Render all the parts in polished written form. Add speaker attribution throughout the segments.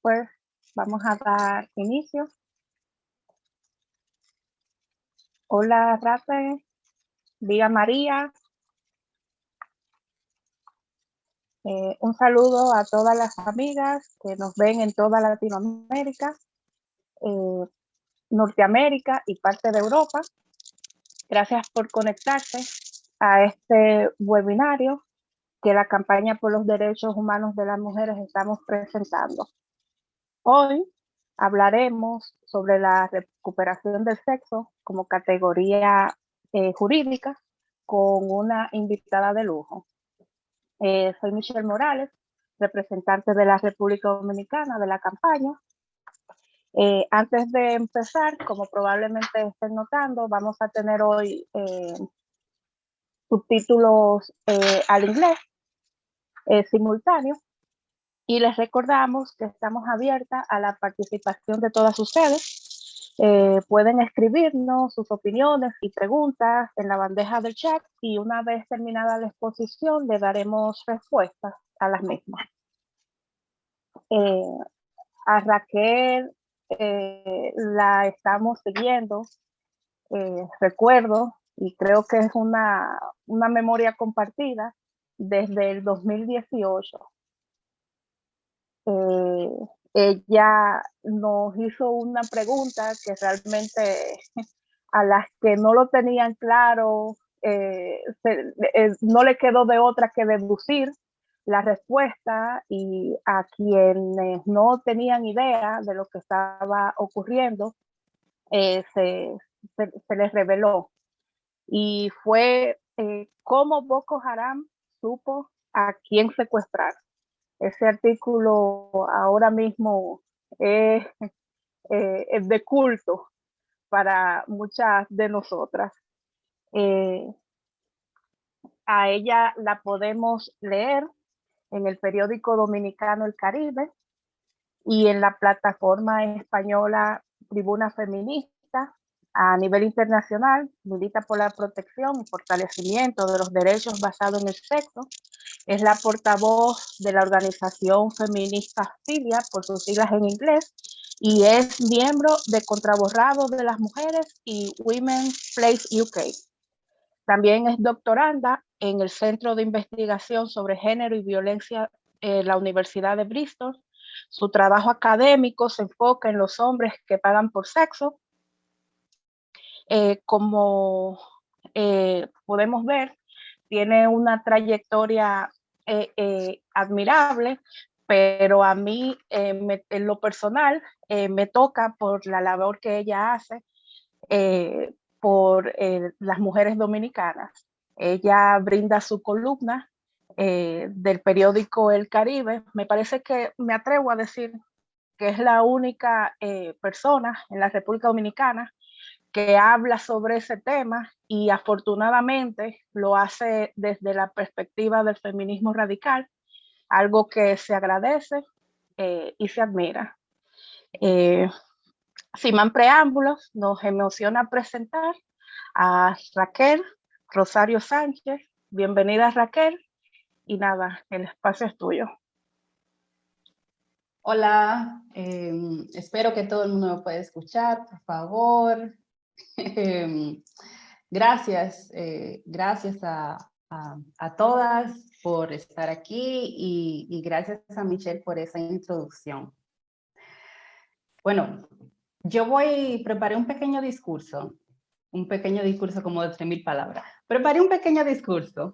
Speaker 1: Pues vamos a dar inicio. Hola, Rafael. Diga María. Un saludo a todas las amigas que nos ven en toda Latinoamérica, Norteamérica y parte de Europa. Gracias por conectarse a este webinario que la campaña por los derechos humanos de las mujeres estamos presentando. Hoy hablaremos sobre la recuperación del sexo como categoría jurídica con una invitada de lujo. Soy Michelle Morales, representante de la República Dominicana de la campaña. Antes de empezar, como probablemente estén notando, vamos a tener hoy subtítulos al inglés simultáneos. Y les recordamos que estamos abiertas a la participación de todas ustedes. Pueden escribirnos sus opiniones y preguntas en la bandeja del chat y una vez terminada la exposición le daremos respuestas a las mismas. A Raquel la estamos siguiendo, recuerdo, y creo que es una memoria compartida desde el 2018. Ella nos hizo una pregunta que realmente a las que no lo tenían claro, no le quedó de otra que deducir la respuesta, y a quienes no tenían idea de lo que estaba ocurriendo, se les reveló. Y fue cómo Boko Haram supo a quién secuestrar. Ese artículo ahora mismo es de culto para muchas de nosotras. A ella la podemos leer en el periódico dominicano El Caribe y en la plataforma española Tribuna Feminista. A nivel internacional, milita por la protección y fortalecimiento de los derechos basados en el sexo. Es la portavoz de la organización feminista Filia, por sus siglas en inglés, y es miembro de Contraborrado de las Mujeres y Women's Place UK. También es doctoranda en el Centro de Investigación sobre Género y Violencia en la Universidad de Bristol. Su trabajo académico se enfoca en los hombres que pagan por sexo. Como podemos ver, tiene una trayectoria admirable, pero a mí en lo personal me toca por la labor que ella hace por las mujeres dominicanas. Ella brinda su columna del periódico El Caribe. Me parece que me atrevo a decir que es la única persona en la República Dominicana que habla sobre ese tema, y afortunadamente lo hace desde la perspectiva del feminismo radical, algo que se agradece y se admira. Sin más preámbulos, nos emociona presentar a Raquel Rosario Sánchez. Bienvenida, Raquel, y nada, el espacio es tuyo.
Speaker 2: Hola, espero que todo el mundo me pueda escuchar, por favor. Gracias, gracias a todas por estar aquí y gracias a Michelle por esa introducción. Bueno, preparé un pequeño discurso como de 3000 palabras. Preparé un pequeño discurso.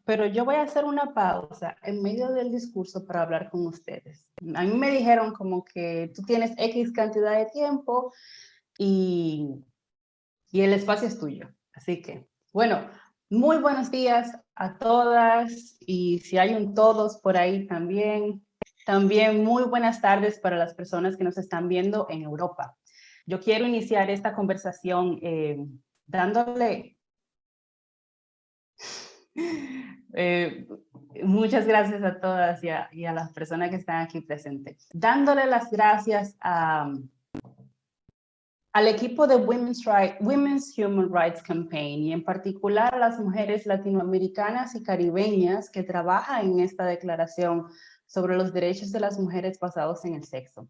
Speaker 2: Pero yo voy a hacer una pausa en medio del discurso para hablar con ustedes. A mí me dijeron como que tú tienes X cantidad de tiempo y el espacio es tuyo. Así que, bueno, muy buenos días a todas, y si hay un todos por ahí también. También muy buenas tardes para las personas que nos están viendo en Europa. Yo quiero iniciar esta conversación dándole... muchas gracias a todas y a las personas que están aquí presentes. Dándole las gracias a al equipo de Women's Human Rights Campaign y en particular a las mujeres latinoamericanas y caribeñas que trabajan en esta declaración sobre los derechos de las mujeres basados en el sexo.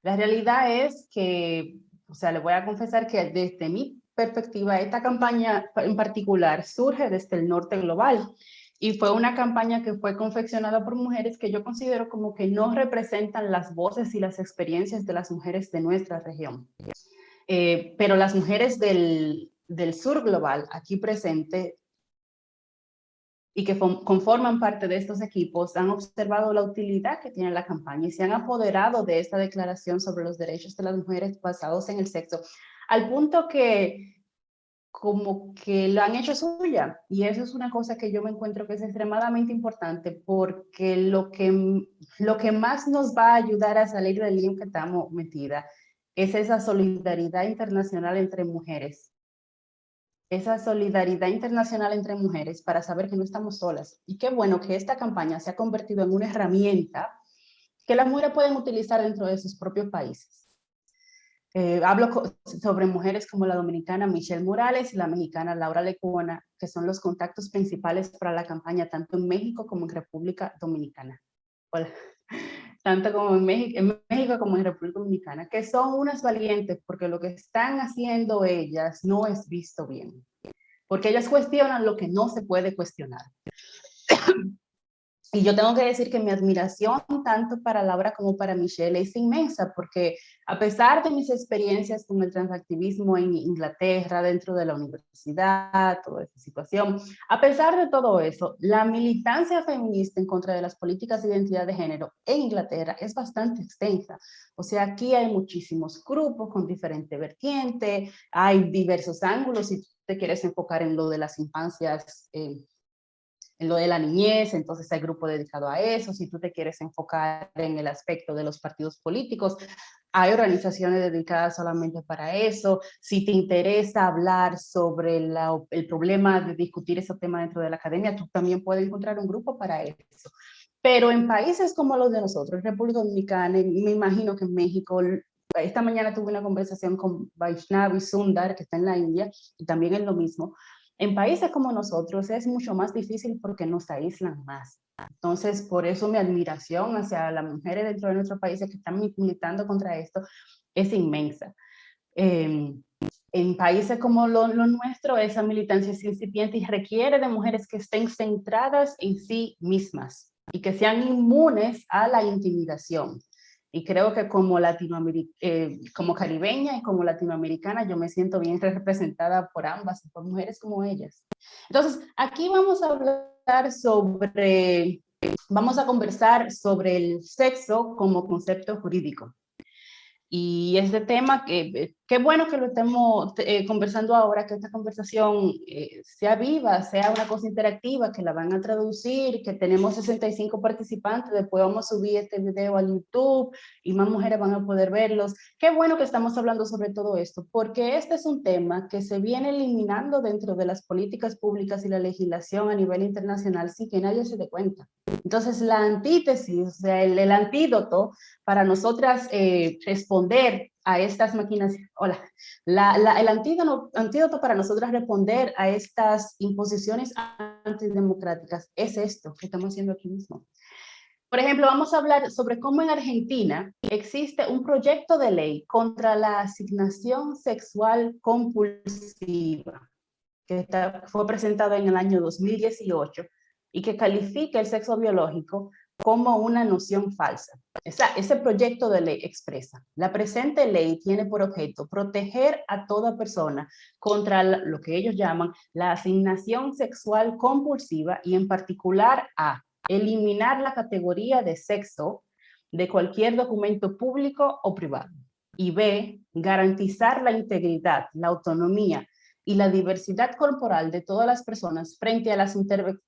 Speaker 2: La realidad es que, o sea, le voy a confesar que desde mi perspectiva, esta campaña en particular surge desde el norte global y fue una campaña que fue confeccionada por mujeres que yo considero como que no representan las voces y las experiencias de las mujeres de nuestra región. Pero las mujeres del sur global aquí presente y que conforman parte de estos equipos han observado la utilidad que tiene la campaña y se han apoderado de esta declaración sobre los derechos de las mujeres basados en el sexo, al punto que como que la han hecho suya. Y eso es una cosa que yo me encuentro que es extremadamente importante porque lo que más nos va a ayudar a salir del lío que estamos metidas es esa solidaridad internacional entre mujeres. Esa solidaridad internacional entre mujeres para saber que no estamos solas. Y qué bueno que esta campaña se ha convertido en una herramienta que las mujeres pueden utilizar dentro de sus propios países. Hablo sobre mujeres como la dominicana Michelle Morales y la mexicana Laura Lecuona, que son los contactos principales para la campaña tanto en México como en República Dominicana. Hola. Tanto como en México como en República Dominicana, que son unas valientes porque lo que están haciendo ellas no es visto bien, porque ellas cuestionan lo que no se puede cuestionar. Y yo tengo que decir que mi admiración tanto para Laura como para Michelle es inmensa, porque a pesar de mis experiencias con el transactivismo en Inglaterra, dentro de la universidad, toda esta situación, a pesar de todo eso, la militancia feminista en contra de las políticas de identidad de género en Inglaterra es bastante extensa. O sea, aquí hay muchísimos grupos con diferentes vertientes, hay diversos ángulos, si te quieres enfocar en lo de las infancias, en lo de la niñez, entonces hay grupo dedicado a eso. Si tú te quieres enfocar en el aspecto de los partidos políticos, hay organizaciones dedicadas solamente para eso. Si te interesa hablar sobre el problema de discutir ese tema dentro de la academia, tú también puedes encontrar un grupo para eso. Pero en países como los de nosotros, República Dominicana, me imagino que en México, esta mañana tuve una conversación con Vaishnavi Sundar, que está en la India, y también es lo mismo. En países como nosotros es mucho más difícil porque nos aíslan más. Entonces, por eso mi admiración hacia las mujeres dentro de nuestros países que están militando contra esto es inmensa. En países como lo nuestro, esa militancia es incipiente y requiere de mujeres que estén centradas en sí mismas y que sean inmunes a la intimidación. Y creo que como como caribeña y como latinoamericana, yo me siento bien representada por ambas, por mujeres como ellas. Entonces, aquí vamos a hablar vamos a conversar sobre el sexo como concepto jurídico. Y este tema, qué bueno que lo estemos conversando ahora, que esta conversación sea viva, sea una cosa interactiva, que la van a traducir, que tenemos 65 participantes, después vamos a subir este video a YouTube y más mujeres van a poder verlos. Qué bueno que estamos hablando sobre todo esto, porque este es un tema que se viene eliminando dentro de las políticas públicas y la legislación a nivel internacional sin que nadie se dé cuenta. Entonces, la antítesis, o sea, el antídoto para nosotras responder a estas máquinas, el antídoto para nosotras responder a estas imposiciones antidemocráticas es esto que estamos haciendo aquí mismo. Por ejemplo, vamos a hablar sobre cómo en Argentina existe un proyecto de ley contra la asignación sexual compulsiva, que fue presentado en el año 2018 y que califica el sexo biológico como una noción falsa. Ese proyecto de ley expresa: la presente ley tiene por objeto proteger a toda persona contra lo que ellos llaman la asignación sexual compulsiva y en particular a eliminar la categoría de sexo de cualquier documento público o privado, y b, garantizar la integridad, la autonomía y la diversidad corporal de todas las personas frente a las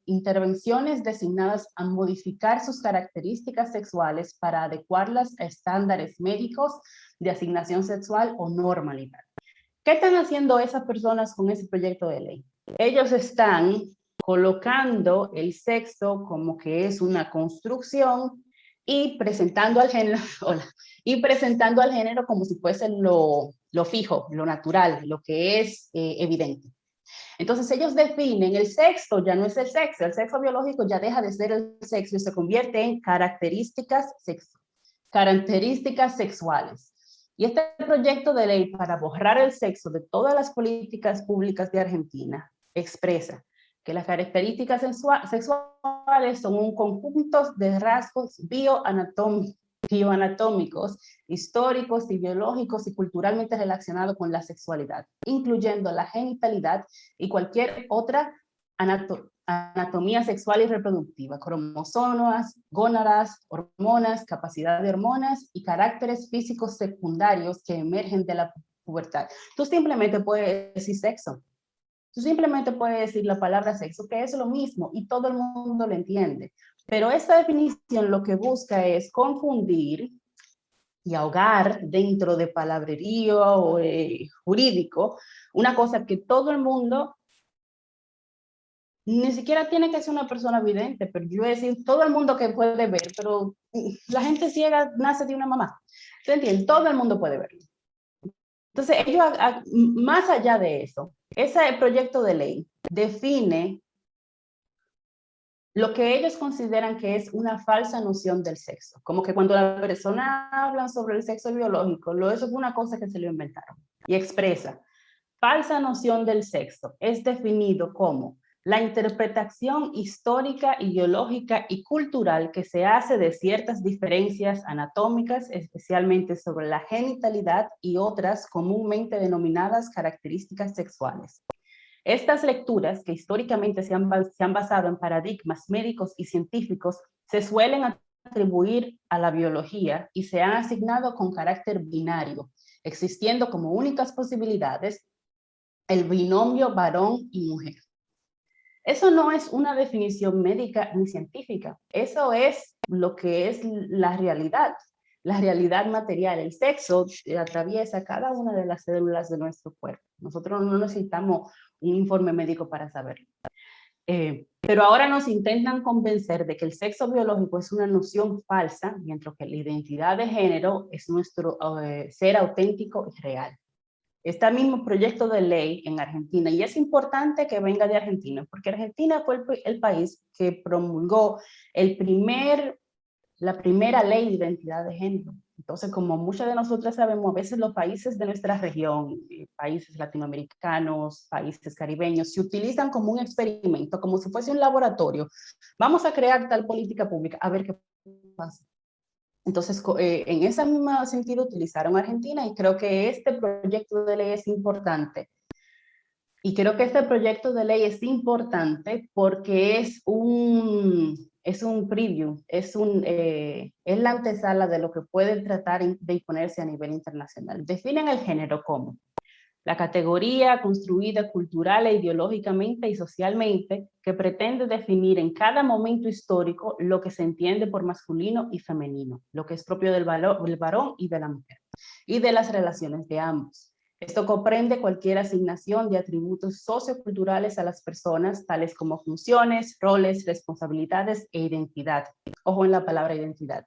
Speaker 2: intervenciones designadas a modificar sus características sexuales para adecuarlas a estándares médicos de asignación sexual o normalidad. ¿Qué están haciendo esas personas con ese proyecto de ley? Ellos están colocando el sexo como que es una construcción y presentando al género, como si fuese lo lo fijo, lo natural, lo que es evidente. Entonces ellos definen el sexo, ya no es el sexo biológico ya deja de ser el sexo y se convierte en características sexuales. Y este proyecto de ley para borrar el sexo de todas las políticas públicas de Argentina expresa que las características sexuales son un conjunto de rasgos bioanatómicos, históricos, biológicos y culturalmente relacionados con la sexualidad, incluyendo la genitalidad y cualquier otra anatomía sexual y reproductiva, cromosomas, gónadas, hormonas, capacidad de hormonas y caracteres físicos secundarios que emergen de la pubertad. Tú simplemente puedes decir sexo. Tú simplemente puedes decir la palabra sexo, que es lo mismo y todo el mundo lo entiende. Pero esta definición lo que busca es confundir y ahogar dentro de palabrerío jurídico una cosa que todo el mundo, ni siquiera tiene que ser una persona vidente, pero yo voy a decir todo el mundo que puede ver, pero la gente ciega nace de una mamá. ¿Se entiende? Todo el mundo puede verlo. Entonces, ellos, más allá de eso, ese proyecto de ley define lo que ellos consideran que es una falsa noción del sexo. Como que cuando las personas hablan sobre el sexo biológico, eso es una cosa que se lo inventaron. Y expresa, falsa noción del sexo es definido como la interpretación histórica, ideológica y cultural que se hace de ciertas diferencias anatómicas, especialmente sobre la genitalidad y otras comúnmente denominadas características sexuales. Estas lecturas, que históricamente se han basado en paradigmas médicos y científicos, se suelen atribuir a la biología y se han asignado con carácter binario, existiendo como únicas posibilidades el binomio varón y mujer. Eso no es una definición médica ni científica, eso es lo que es la realidad material. El sexo atraviesa cada una de las células de nuestro cuerpo. Nosotros no necesitamos un informe médico para saberlo. Pero ahora nos intentan convencer de que el sexo biológico es una noción falsa, mientras que la identidad de género es nuestro ser auténtico y real. Este mismo proyecto de ley en Argentina, y es importante que venga de Argentina, porque Argentina fue el país que promulgó la primera ley de identidad de género. Entonces, como muchas de nosotras sabemos, a veces los países de nuestra región, países latinoamericanos, países caribeños, se utilizan como un experimento, como si fuese un laboratorio. Vamos a crear tal política pública, a ver qué pasa. Entonces, en ese mismo sentido utilizaron Argentina y creo que este proyecto de ley es importante. Y creo que este proyecto de ley es importante porque es un preview, es la antesala de lo que puede tratar de imponerse a nivel internacional. Definen el género como la categoría construida cultural e ideológicamente y socialmente que pretende definir en cada momento histórico lo que se entiende por masculino y femenino, lo que es propio del varón y de la mujer, y de las relaciones de ambos. Esto comprende cualquier asignación de atributos socioculturales a las personas, tales como funciones, roles, responsabilidades e identidad. Ojo en la palabra identidad,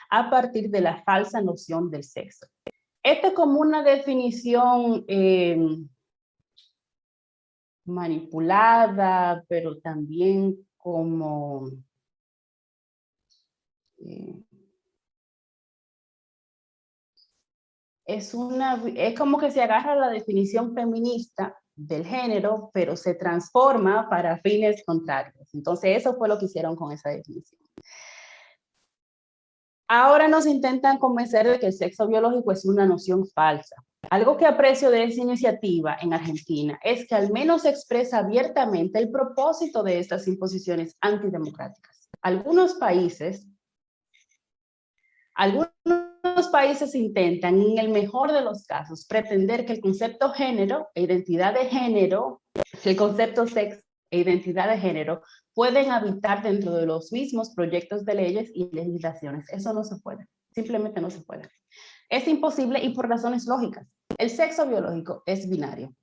Speaker 2: a partir de la falsa noción del sexo. Esta es como una definición manipulada, pero también como es como que se agarra la definición feminista del género, pero se transforma para fines contrarios. Entonces eso fue lo que hicieron con esa definición. Ahora nos intentan convencer de que el sexo biológico es una noción falsa. Algo que aprecio de esa iniciativa en Argentina es que al menos expresa abiertamente el propósito de estas imposiciones antidemocráticas. Algunos países intentan, en el mejor de los casos, pretender que el concepto género e identidad de género, el concepto sexo e identidad de género, pueden habitar dentro de los mismos proyectos de leyes y legislaciones. Eso no se puede, simplemente no se puede. Es imposible y por razones lógicas. El sexo biológico es binario.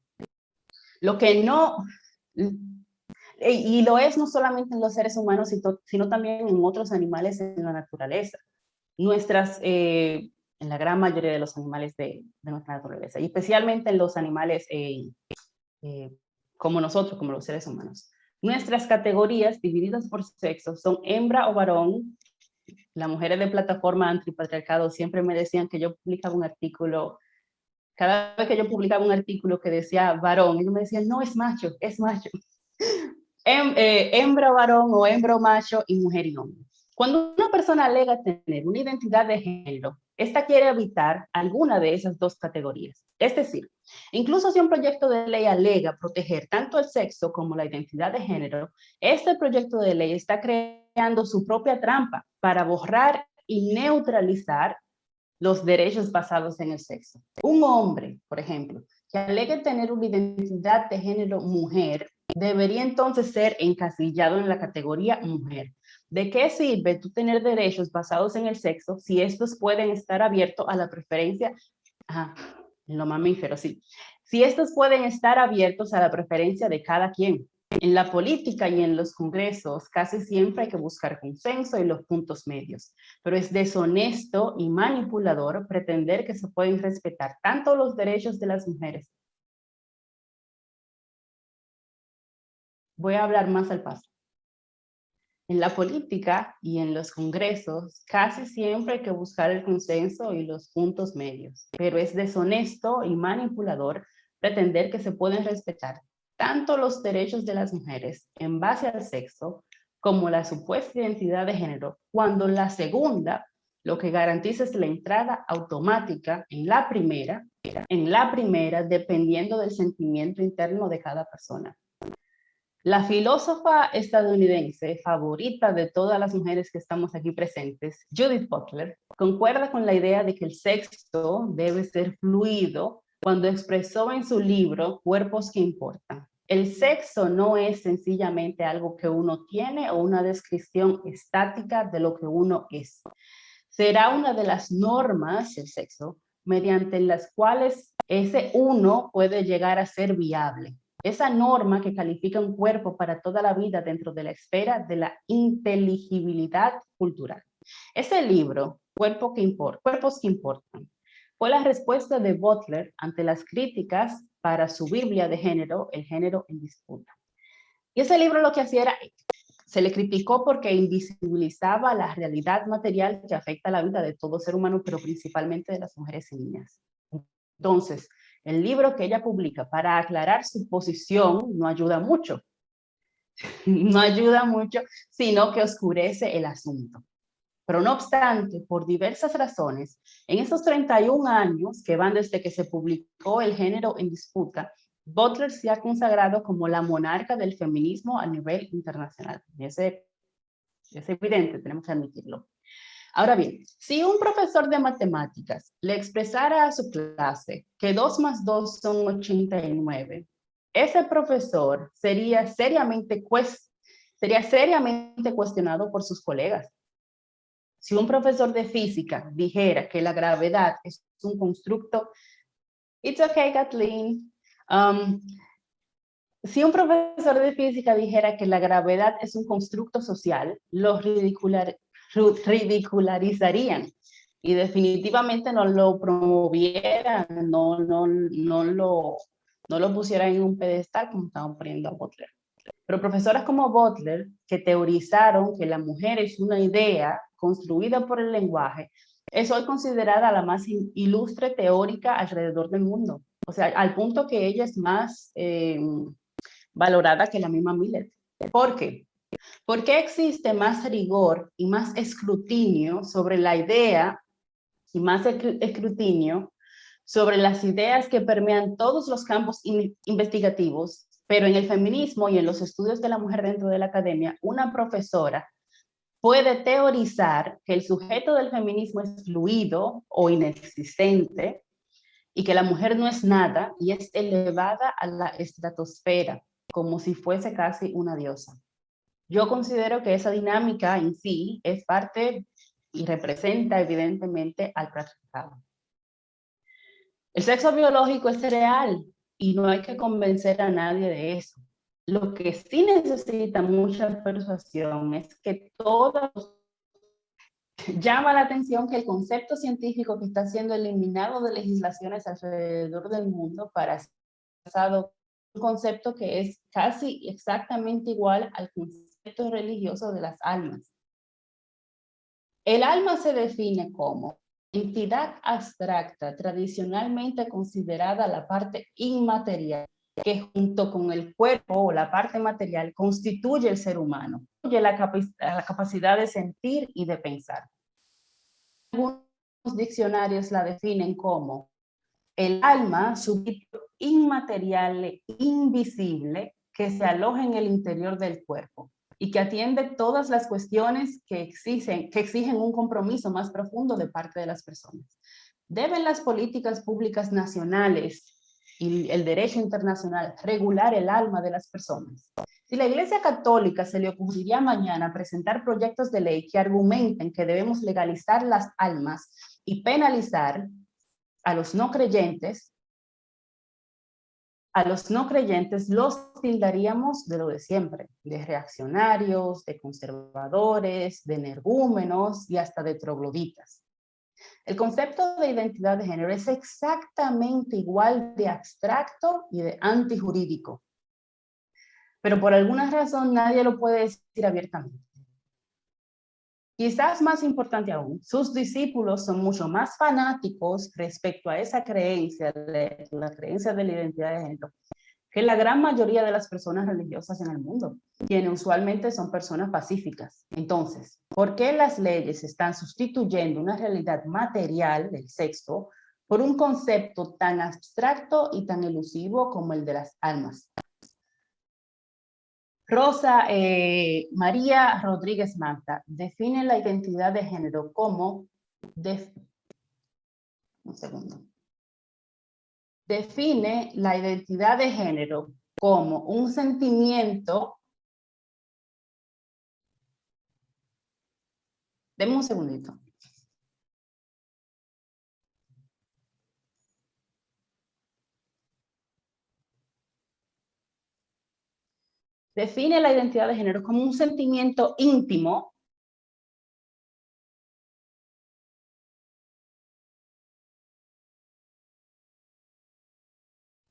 Speaker 2: Lo que no, y lo es no solamente en los seres humanos, sino también en otros animales en la naturaleza. Nuestras en la gran mayoría de los animales de nuestra naturaleza, y especialmente en los animales como nosotros, como los seres humanos. Nuestras categorías divididas por sexo son hembra o varón. Las mujeres de plataforma antipatriarcado siempre me decían que yo publicaba un artículo, cada vez que yo publicaba un artículo que decía varón, ellos me decían, no, es macho, es macho. Hembra o varón o hembra o macho y mujer y hombre. Cuando una persona alega tener una identidad de género, esta quiere evitar alguna de esas dos categorías. Es decir, incluso si un proyecto de ley alega proteger tanto el sexo como la identidad de género, este proyecto de ley está creando su propia trampa para borrar y neutralizar los derechos basados en el sexo. Un hombre, por ejemplo, que alegue tener una identidad de género mujer, debería entonces ser encasillado en la categoría mujer. ¿De qué sirve tú tener derechos basados en el sexo si estos pueden estar abiertos a la preferencia? En los mamíferos, sí. Si estos pueden estar abiertos a la preferencia de cada quien. En la política y en los congresos casi siempre hay que buscar consenso y los puntos medios, pero es deshonesto y manipulador pretender que se pueden respetar tanto los derechos de las mujeres. Voy a hablar más al paso. En la política y en los congresos casi siempre hay que buscar el consenso y los puntos medios, pero es deshonesto y manipulador pretender que se pueden respetar tanto los derechos de las mujeres en base al sexo como la supuesta identidad de género, cuando la segunda lo que garantiza es la entrada automática en la primera dependiendo del sentimiento interno de cada persona. La filósofa estadounidense favorita de todas las mujeres que estamos aquí presentes, Judith Butler, concuerda con la idea de que el sexo debe ser fluido cuando expresó en su libro Cuerpos que Importan. El sexo no es sencillamente algo que uno tiene o una descripción estática de lo que uno es. Será una de las normas, el sexo, mediante las cuales ese uno puede llegar a ser viable. Esa norma que califica un cuerpo para toda la vida dentro de la esfera de la inteligibilidad cultural. Ese libro, Cuerpos que Importan, fue la respuesta de Butler ante las críticas para su Biblia de género, El género en disputa. Y ese libro lo que hacía era, se le criticó porque invisibilizaba la realidad material que afecta la vida de todo ser humano, pero principalmente de las mujeres y niñas. Entonces, el libro que ella publica para aclarar su posición no ayuda mucho. No ayuda mucho, sino que oscurece el asunto. Pero no obstante, por diversas razones, en esos 31 años que van desde que se publicó El género en disputa, Butler se ha consagrado como la monarca del feminismo a nivel internacional. Es evidente, tenemos que admitirlo. Ahora bien, si un profesor de matemáticas le expresara a su clase que 2 más 2 son 89, ese profesor sería seriamente cuestionado por sus colegas. Si un profesor de física dijera que la gravedad es un constructo, it's okay, Kathleen. Si un profesor de física dijera que la gravedad es un constructo social, los ridicularizarían y definitivamente no lo promovieran, no lo pusieran en un pedestal como estaban poniendo a Butler. Pero profesoras como Butler, que teorizaron que la mujer es una idea construida por el lenguaje, es hoy considerada la más ilustre teórica alrededor del mundo. O sea, al punto que ella es más valorada que la misma Millet. ¿Por qué? Porque existe más rigor y más escrutinio sobre la idea y más escrutinio sobre las ideas que permean todos los campos investigativos, pero en el feminismo y en los estudios de la mujer dentro de la academia, una profesora puede teorizar que el sujeto del feminismo es fluido o inexistente y que la mujer no es nada y es elevada a la estratosfera, como si fuese casi una diosa. Yo considero que esa dinámica en sí es parte y representa evidentemente al patriarcado. El sexo biológico es real y no hay que convencer a nadie de eso. Lo que sí necesita mucha persuasión es que todos Llama la atención que el concepto científico que está siendo eliminado de legislaciones alrededor del mundo para ser basado en un concepto que es casi exactamente igual al concepto religioso de las almas. El alma se define como entidad abstracta tradicionalmente considerada la parte inmaterial que junto con el cuerpo o la parte material constituye el ser humano, la capacidad de sentir y de pensar. Algunos diccionarios la definen como el alma, subjetivo inmaterial e invisible que se aloja en el interior del cuerpo y que atiende todas las cuestiones que exigen un compromiso más profundo de parte de las personas. ¿Deben las políticas públicas nacionales y el derecho internacional regular el alma de las personas? Si la Iglesia Católica se le ocurriría mañana presentar proyectos de ley que argumenten que debemos legalizar las almas y penalizar a los no creyentes, los tildaríamos de lo de siempre, de reaccionarios, de conservadores, de energúmenos y hasta de trogloditas. El concepto de identidad de género es exactamente igual de abstracto y de antijurídico, pero por alguna razón nadie lo puede decir abiertamente. Quizás más importante aún, sus discípulos son mucho más fanáticos respecto a esa creencia, la creencia de la identidad de género, que la gran mayoría de las personas religiosas en el mundo, quienes usualmente son personas pacíficas. Entonces, ¿por qué las leyes están sustituyendo una realidad material del sexo por un concepto tan abstracto y tan elusivo como el de las almas? María Rodríguez Mata define la identidad de género como define la identidad de género como un sentimiento. Deme un segundito. Define la identidad de género como un sentimiento íntimo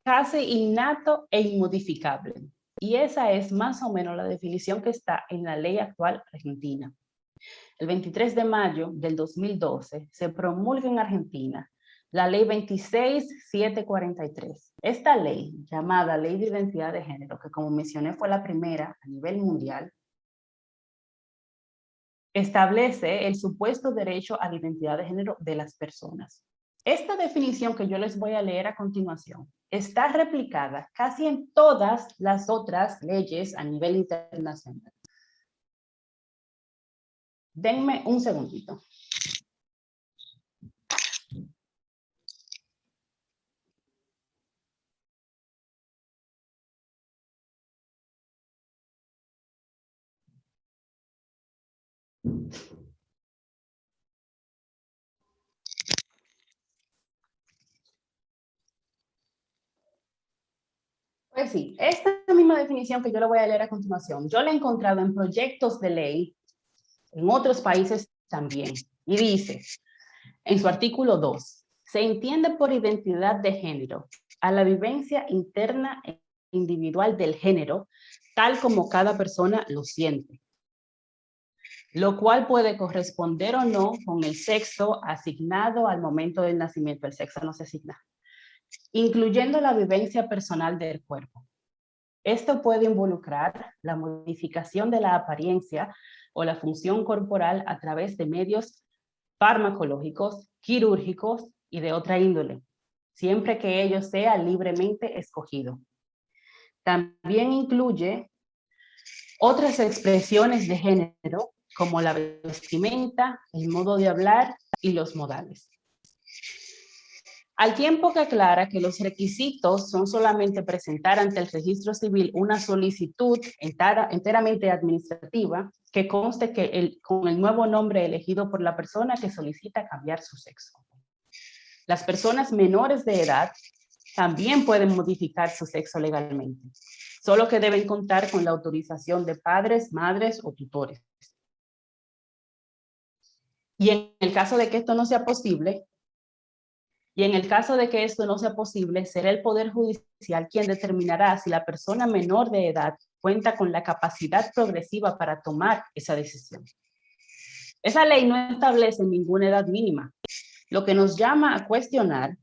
Speaker 2: casi innato e inmodificable. Y esa es más o menos la definición que está en la ley actual argentina. El 23 de mayo del 2012 se promulga en Argentina la ley 26743. Esta ley, llamada Ley de Identidad de Género, que como mencioné fue la primera a nivel mundial, establece el supuesto derecho a la identidad de género de las personas. Esta definición que yo les voy a leer a continuación está replicada casi en todas las otras leyes a nivel internacional. Denme un segundito. Pues sí, esta misma definición que yo le voy a leer a continuación, yo la he encontrado en proyectos de ley en otros países también. Y dice, en su artículo 2, se entiende por identidad de género a la vivencia interna e individual del género, tal como cada persona lo siente, lo cual puede corresponder o no con el sexo asignado al momento del nacimiento. El sexo no se asigna, incluyendo la vivencia personal del cuerpo. Esto puede involucrar la modificación de la apariencia o la función corporal a través de medios farmacológicos, quirúrgicos y de otra índole, siempre que ello sea libremente escogido. También incluye otras expresiones de género, como la vestimenta, el modo de hablar y los modales. Al tiempo que aclara que los requisitos son solamente presentar ante el registro civil una solicitud enteramente administrativa que conste que con el nuevo nombre elegido por la persona que solicita cambiar su sexo. Las personas menores de edad también pueden modificar su sexo legalmente, solo que deben contar con la autorización de padres, madres o tutores. Y en el caso de que esto no sea posible, será el Poder Judicial quien determinará si la persona menor de edad cuenta con la capacidad progresiva para tomar esa decisión. Esa ley no establece ninguna edad mínima, lo que nos llama a cuestionar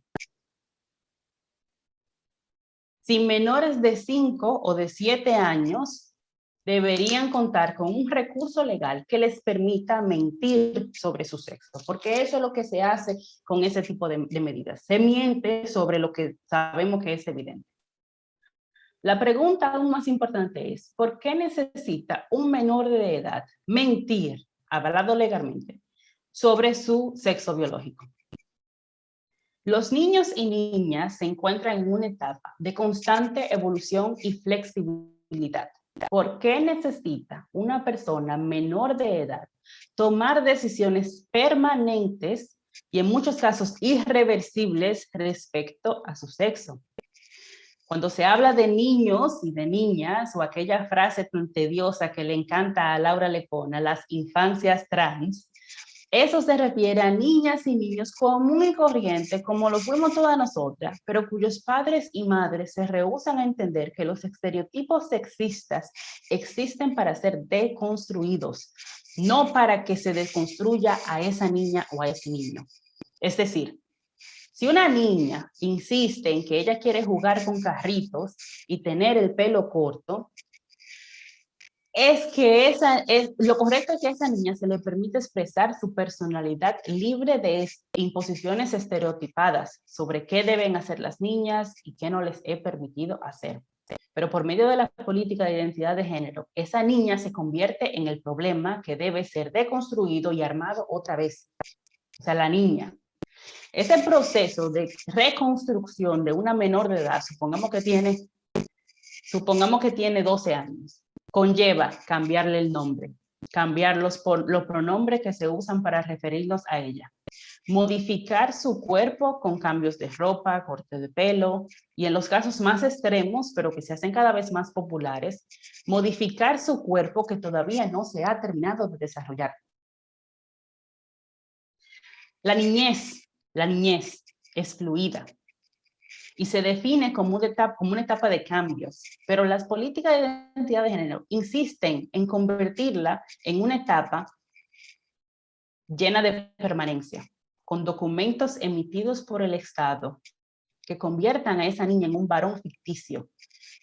Speaker 2: si menores de 5 o de 7 años deberían contar con un recurso legal que les permita mentir sobre su sexo, porque eso es lo que se hace con ese tipo de medidas. Se miente sobre lo que sabemos que es evidente. La pregunta aún más importante es, ¿por qué necesita un menor de edad mentir, avalado legalmente, sobre su sexo biológico? Los niños y niñas se encuentran en una etapa de constante evolución y flexibilidad. ¿Por qué necesita una persona menor de edad tomar decisiones permanentes y en muchos casos irreversibles respecto a su sexo? Cuando se habla de niños y de niñas, o aquella frase tan tediosa que le encanta a Laura Lepona, las infancias trans, eso se refiere a niñas y niños común y corriente, como lo fuimos todas nosotras, pero cuyos padres y madres se rehúsan a entender que los estereotipos sexistas existen para ser deconstruidos, no para que se desconstruya a esa niña o a ese niño. Es decir, si una niña insiste en que ella quiere jugar con carritos y tener el pelo corto, lo correcto es que a esa niña se le permite expresar su personalidad libre de imposiciones estereotipadas sobre qué deben hacer las niñas y qué no les he permitido hacer. Pero por medio de la política de identidad de género, esa niña se convierte en el problema que debe ser deconstruido y armado otra vez. O sea, la niña. Ese proceso de reconstrucción de una menor de edad, supongamos que tiene 12 años, conlleva cambiarle el nombre, cambiar los pronombres que se usan para referirnos a ella, modificar su cuerpo con cambios de ropa, corte de pelo, y en los casos más extremos, pero que se hacen cada vez más populares, modificar su cuerpo que todavía no se ha terminado de desarrollar. La niñez es fluida y se define como una etapa de cambios, pero las políticas de identidad de género insisten en convertirla en una etapa llena de permanencia, con documentos emitidos por el Estado que conviertan a esa niña en un varón ficticio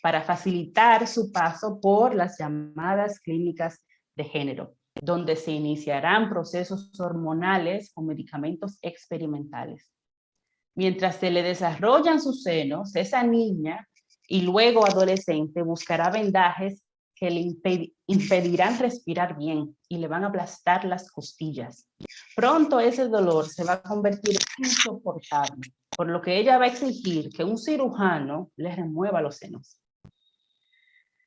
Speaker 2: para facilitar su paso por las llamadas clínicas de género, donde se iniciarán procesos hormonales o medicamentos experimentales. Mientras se le desarrollan sus senos, esa niña y luego adolescente buscará vendajes que le impedirán respirar bien y le van a aplastar las costillas. Pronto ese dolor se va a convertir en insoportable, por lo que ella va a exigir que un cirujano le remueva los senos.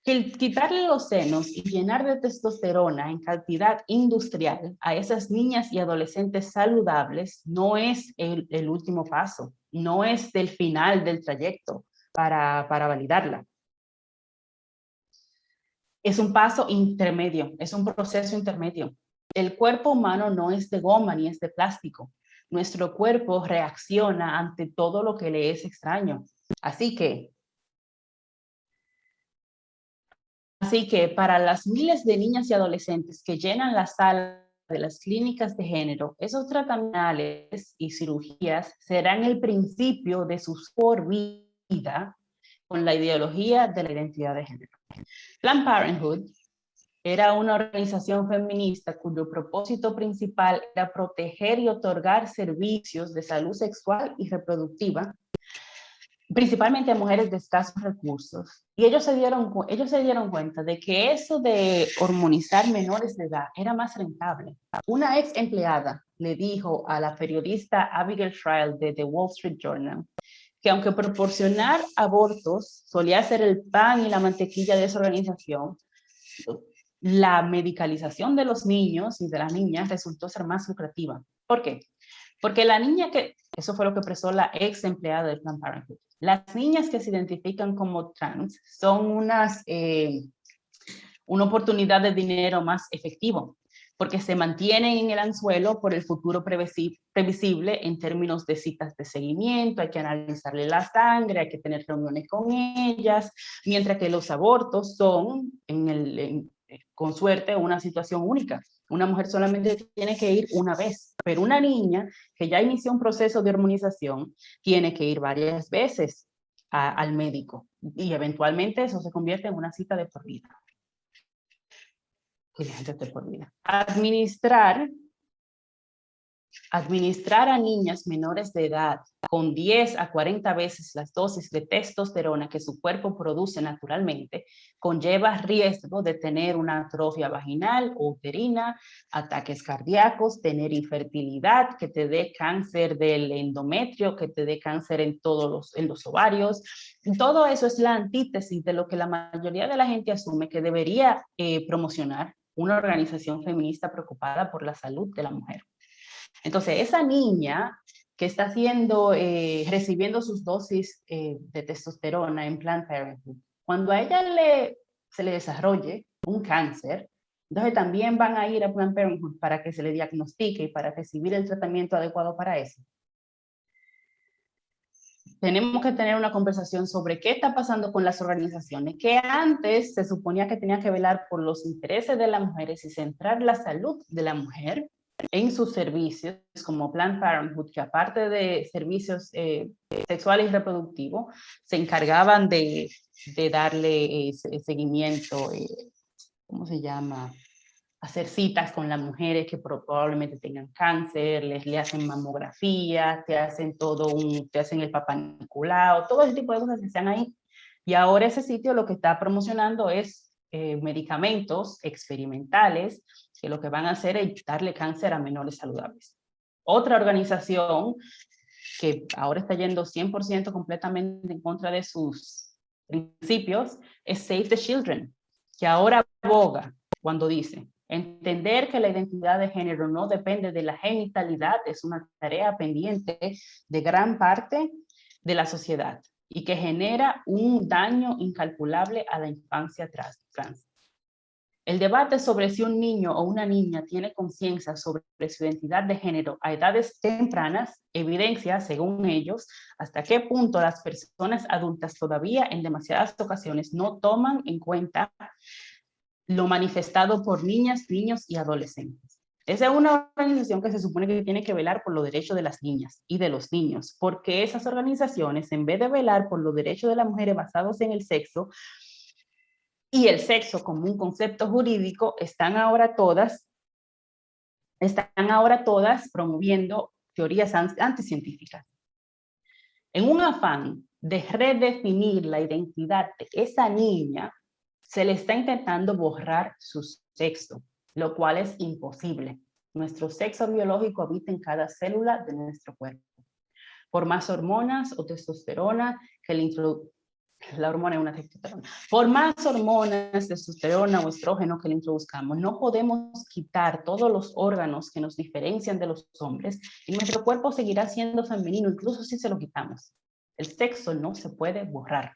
Speaker 2: Quitarle los senos y llenar de testosterona en cantidad industrial a esas niñas y adolescentes saludables no es el último paso, no es el final del trayecto para validarla. Es un paso intermedio, es un proceso intermedio. El cuerpo humano no es de goma ni es de plástico. Nuestro cuerpo reacciona ante todo lo que le es extraño. Así que para las miles de niñas y adolescentes que llenan la sala de las clínicas de género, esos tratamientos y cirugías serán el principio de su por vida con la ideología de la identidad de género. Planned Parenthood era una organización feminista cuyo propósito principal era proteger y otorgar servicios de salud sexual y reproductiva, principalmente a mujeres de escasos recursos. Y ellos se dieron cuenta de que eso de hormonizar menores de edad era más rentable. Una ex empleada le dijo a la periodista Abigail Shriel de The Wall Street Journal que aunque proporcionar abortos solía ser el pan y la mantequilla de esa organización, la medicalización de los niños y de las niñas resultó ser más lucrativa. ¿Por qué? Porque eso fue lo que expresó la ex empleada de Planned Parenthood. Las niñas que se identifican como trans son una oportunidad de dinero más efectivo, porque se mantienen en el anzuelo por el futuro previsible en términos de citas de seguimiento, hay que analizarle la sangre, hay que tener reuniones con ellas, mientras que los abortos son, con suerte, una situación única. Una mujer solamente tiene que ir una vez, pero una niña que ya inició un proceso de hormonización tiene que ir varias veces al médico y eventualmente eso se convierte en una cita de por vida. Administrar a niñas menores de edad con 10 a 40 veces las dosis de testosterona que su cuerpo produce naturalmente conlleva riesgo de tener una atrofia vaginal o uterina, ataques cardíacos, tener infertilidad, que te dé cáncer del endometrio, que te dé cáncer en los ovarios. Todo eso es la antítesis de lo que la mayoría de la gente asume que debería promocionar una organización feminista preocupada por la salud de la mujer. Entonces, esa niña que está recibiendo sus dosis de testosterona en Planned Parenthood, cuando a ella se le desarrolle un cáncer, entonces también van a ir a Planned Parenthood para que se le diagnostique y para recibir el tratamiento adecuado para eso. Tenemos que tener una conversación sobre qué está pasando con las organizaciones que antes se suponía que tenían que velar por los intereses de las mujeres y centrar la salud de la mujer en sus servicios, como Planned Parenthood, que aparte de servicios sexuales y reproductivos, se encargaban de darle seguimiento, ¿cómo se llama?, hacer citas con las mujeres que probablemente tengan cáncer, le hacen mamografía, te hacen el Papá Nicolau, todo ese tipo de cosas que están ahí. Y ahora ese sitio lo que está promocionando es medicamentos experimentales que lo que van a hacer es darle cáncer a menores saludables. Otra organización que ahora está yendo 100% completamente en contra de sus principios es Save the Children, que ahora aboga cuando dice: entender que la identidad de género no depende de la genitalidad es una tarea pendiente de gran parte de la sociedad y que genera un daño incalculable a la infancia trans. El debate sobre si un niño o una niña tiene conciencia sobre su identidad de género a edades tempranas evidencia, según ellos, hasta qué punto las personas adultas todavía en demasiadas ocasiones no toman en cuenta lo manifestado por niñas, niños y adolescentes. Esa es una organización que se supone que tiene que velar por los derechos de las niñas y de los niños, porque esas organizaciones, en vez de velar por los derechos de las mujeres basados en el sexo, y el sexo como un concepto jurídico, están ahora todas promoviendo teorías anticientíficas. En un afán de redefinir la identidad de esa niña, se le está intentando borrar su sexo, lo cual es imposible. Nuestro sexo biológico habita en cada célula de nuestro cuerpo. Por más hormonas o testosterona que la hormona es una testosterona. Por más hormonas, testosterona o estrógeno que le introduzcamos, no podemos quitar todos los órganos que nos diferencian de los hombres y nuestro cuerpo seguirá siendo femenino, incluso si se lo quitamos. El sexo no se puede borrar.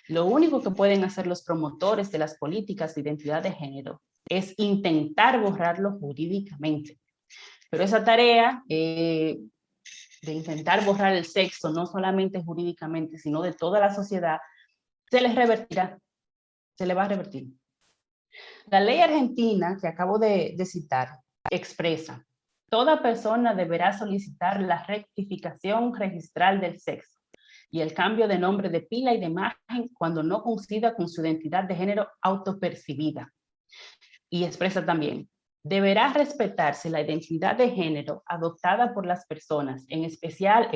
Speaker 2: Lo único que pueden hacer los promotores de las políticas de identidad de género es intentar borrarlo jurídicamente. Pero esa tarea de intentar borrar el sexo, no solamente jurídicamente, sino de toda la sociedad, se les revertirá, se le va a revertir. La ley argentina que acabo de citar expresa: toda persona deberá solicitar la rectificación registral del sexo y el cambio de nombre de pila y de imagen cuando no coincida con su identidad de género autopercibida. Y expresa también: deberá respetarse la identidad de género adoptada por las personas, en especial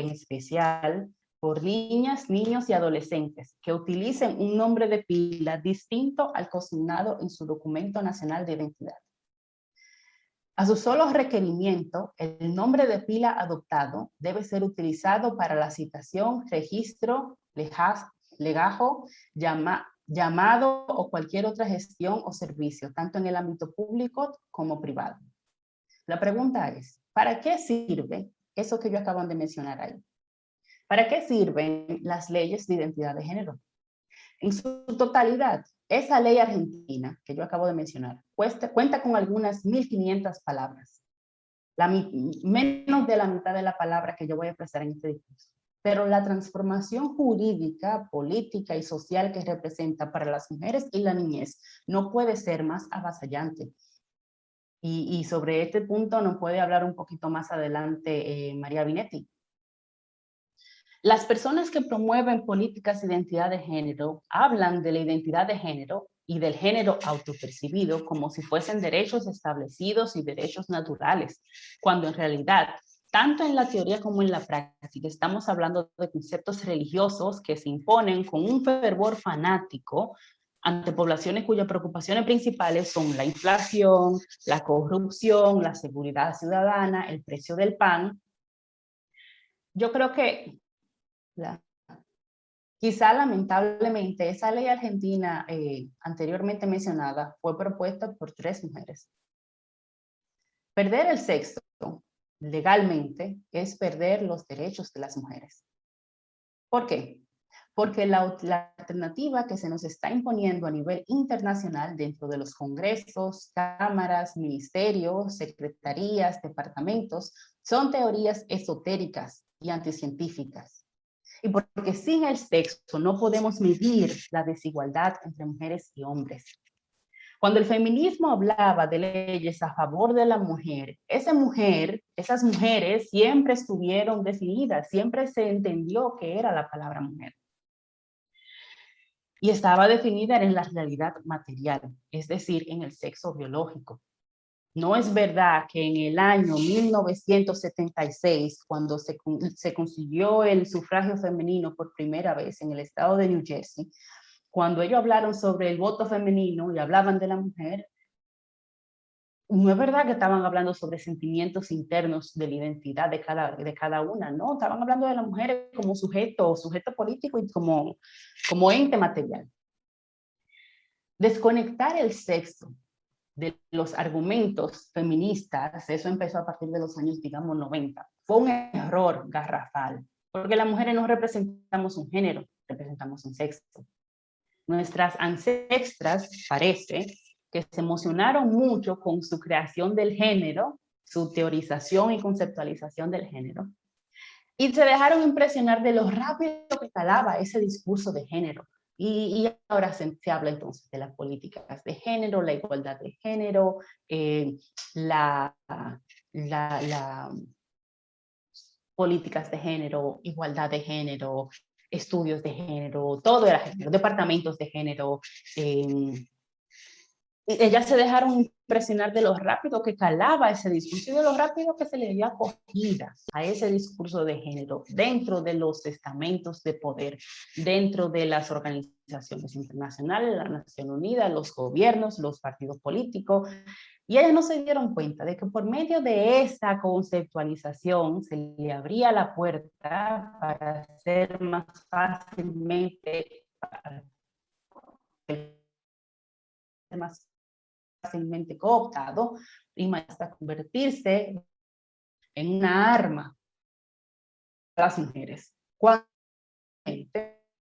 Speaker 2: por niñas, niños y adolescentes, que utilicen un nombre de pila distinto al consignado en su documento nacional de identidad. A su solo requerimiento, el nombre de pila adoptado debe ser utilizado para la citación, registro, legajo, llamado o cualquier otra gestión o servicio, tanto en el ámbito público como privado. La pregunta es: ¿para qué sirve eso que yo acaban de mencionar ahí? ¿Para qué sirven las leyes de identidad de género? En su totalidad, esa ley argentina que yo acabo de mencionar cuenta con algunas 1500 palabras, menos de la mitad de la palabra que yo voy a expresar en este discurso. Pero la transformación jurídica, política y social que representa para las mujeres y la niñez no puede ser más avasallante. Y sobre este punto nos puede hablar un poquito más adelante María Binetti. Las personas que promueven políticas de identidad de género hablan de la identidad de género y del género autopercibido como si fuesen derechos establecidos y derechos naturales, cuando en realidad, tanto en la teoría como en la práctica, estamos hablando de conceptos religiosos que se imponen con un fervor fanático ante poblaciones cuyas preocupaciones principales son la inflación, la corrupción, la seguridad ciudadana, el precio del pan. Yo creo que quizá lamentablemente esa ley argentina anteriormente mencionada fue propuesta por 3 mujeres. Perder el sexo legalmente es perder los derechos de las mujeres. ¿Por qué? Porque la alternativa que se nos está imponiendo a nivel internacional dentro de los congresos, cámaras, ministerios, secretarías, departamentos, son teorías esotéricas y anticientíficas. Y porque sin el sexo no podemos medir la desigualdad entre mujeres y hombres. Cuando el feminismo hablaba de leyes a favor de la mujer, esas mujeres siempre estuvieron definidas, siempre se entendió que era la palabra mujer. Y estaba definida en la realidad material, es decir, en el sexo biológico. No es verdad que en el año 1976, cuando se consiguió el sufragio femenino por primera vez en el estado de New Jersey, cuando ellos hablaron sobre el voto femenino y hablaban de la mujer, no es verdad que estaban hablando sobre sentimientos internos de la identidad de cada una, no, estaban hablando de la mujer como sujeto político y como ente material. Desconectar el sexo de los argumentos feministas, eso empezó a partir de los años, digamos, 90. Fue un error garrafal, porque las mujeres no representamos un género, representamos un sexo. Nuestras ancestras, parece, que se emocionaron mucho con su creación del género, su teorización y conceptualización del género, y se dejaron impresionar de lo rápido que calaba ese discurso de género. Y ahora se habla entonces de las políticas de género, la igualdad de género, políticas de género, igualdad de género, estudios de género, todo era género, departamentos de género. Ellas se dejaron impresionar de lo rápido que calaba ese discurso y de lo rápido que se le dio acogida a ese discurso de género dentro de los estamentos de poder, dentro de las organizaciones internacionales, la Nación Unida, los gobiernos, los partidos políticos. Y ellas no se dieron cuenta de que por medio de esa conceptualización se le abría la puerta para hacer más fácilmente cooptado y hasta convertirse en una arma para las mujeres. Cuando el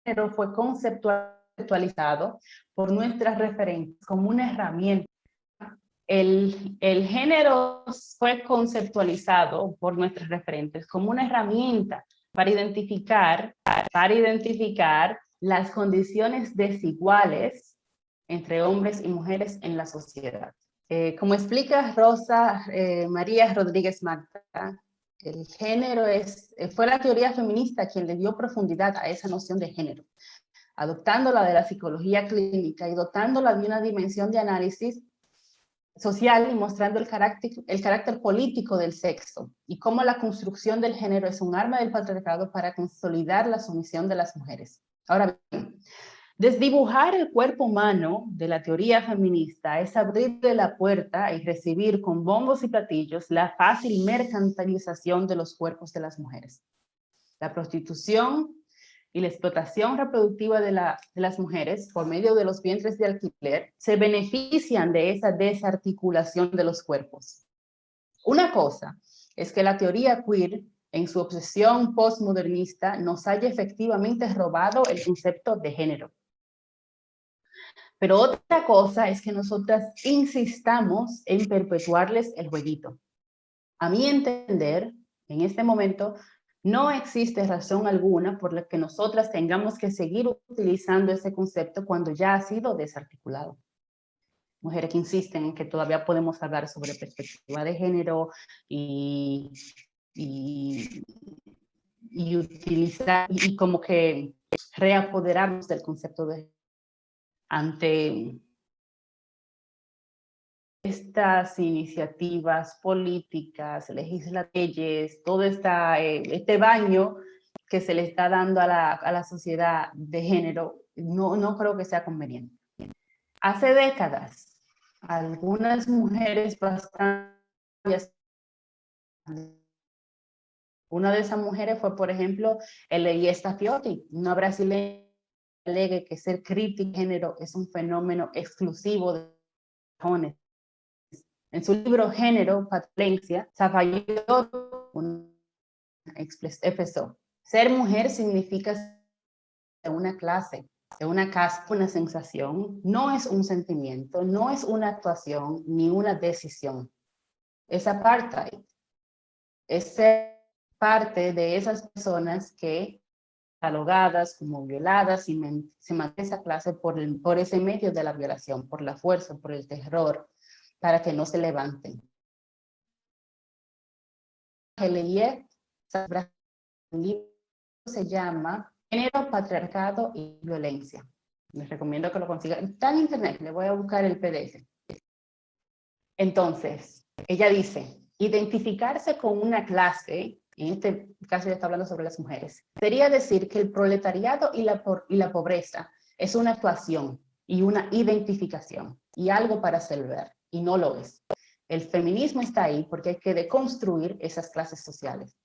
Speaker 2: género fue conceptualizado por nuestras referentes como una herramienta. El género fue conceptualizado por nuestros referentes como una herramienta para identificar las condiciones desiguales entre hombres y mujeres en la sociedad. Como explica Rosa María Rodríguez Magda, el género fue la teoría feminista quien le dio profundidad a esa noción de género, adoptándola de la psicología clínica y dotándola de una dimensión de análisis social y mostrando el carácter político del sexo y cómo la construcción del género es un arma del patriarcado para consolidar la sumisión de las mujeres. Ahora bien, desdibujar el cuerpo humano de la teoría feminista es abrirle la puerta y recibir con bombos y platillos la fácil mercantilización de los cuerpos de las mujeres. La prostitución y la explotación reproductiva de las mujeres por medio de los vientres de alquiler se benefician de esa desarticulación de los cuerpos. Una cosa es que la teoría queer, en su obsesión postmodernista, nos haya efectivamente robado el concepto de género. Pero otra cosa es que nosotras insistamos en perpetuarles el jueguito. A mi entender, en este momento, no existe razón alguna por la que nosotras tengamos que seguir utilizando ese concepto cuando ya ha sido desarticulado. Mujeres que insisten en que todavía podemos hablar sobre perspectiva de género y utilizar y como que reapoderarnos del concepto de ante estas iniciativas políticas, legislativas, todo este baño que se le está dando a la sociedad de género, no creo que sea conveniente. Hace décadas, algunas mujeres bastante... Una de esas mujeres fue, por ejemplo, Eliesta Fiotti, una brasileña que alega que ser crítica de género es un fenómeno exclusivo de varones. En su libro Género, Patolencia, Zapallo expresó: ser mujer significa ser una clase, de una casta, una sensación, no es un sentimiento, no es una actuación, ni una decisión. Es apartheid. Es ser parte de esas personas que catalogadas como violadas y se mantiene esa clase por ese medio de la violación, por la fuerza, por el terror, para que no se levanten. El libro se llama Género, Patriarcado y Violencia. Les recomiendo que lo consigan. Está en internet, le voy a buscar el PDF. Entonces, ella dice, identificarse con una clase, en este caso ya está hablando sobre las mujeres, sería decir que el proletariado y la pobreza es una actuación y una identificación y algo para hacer ver, y no lo es. El feminismo está ahí porque hay que deconstruir esas clases sociales.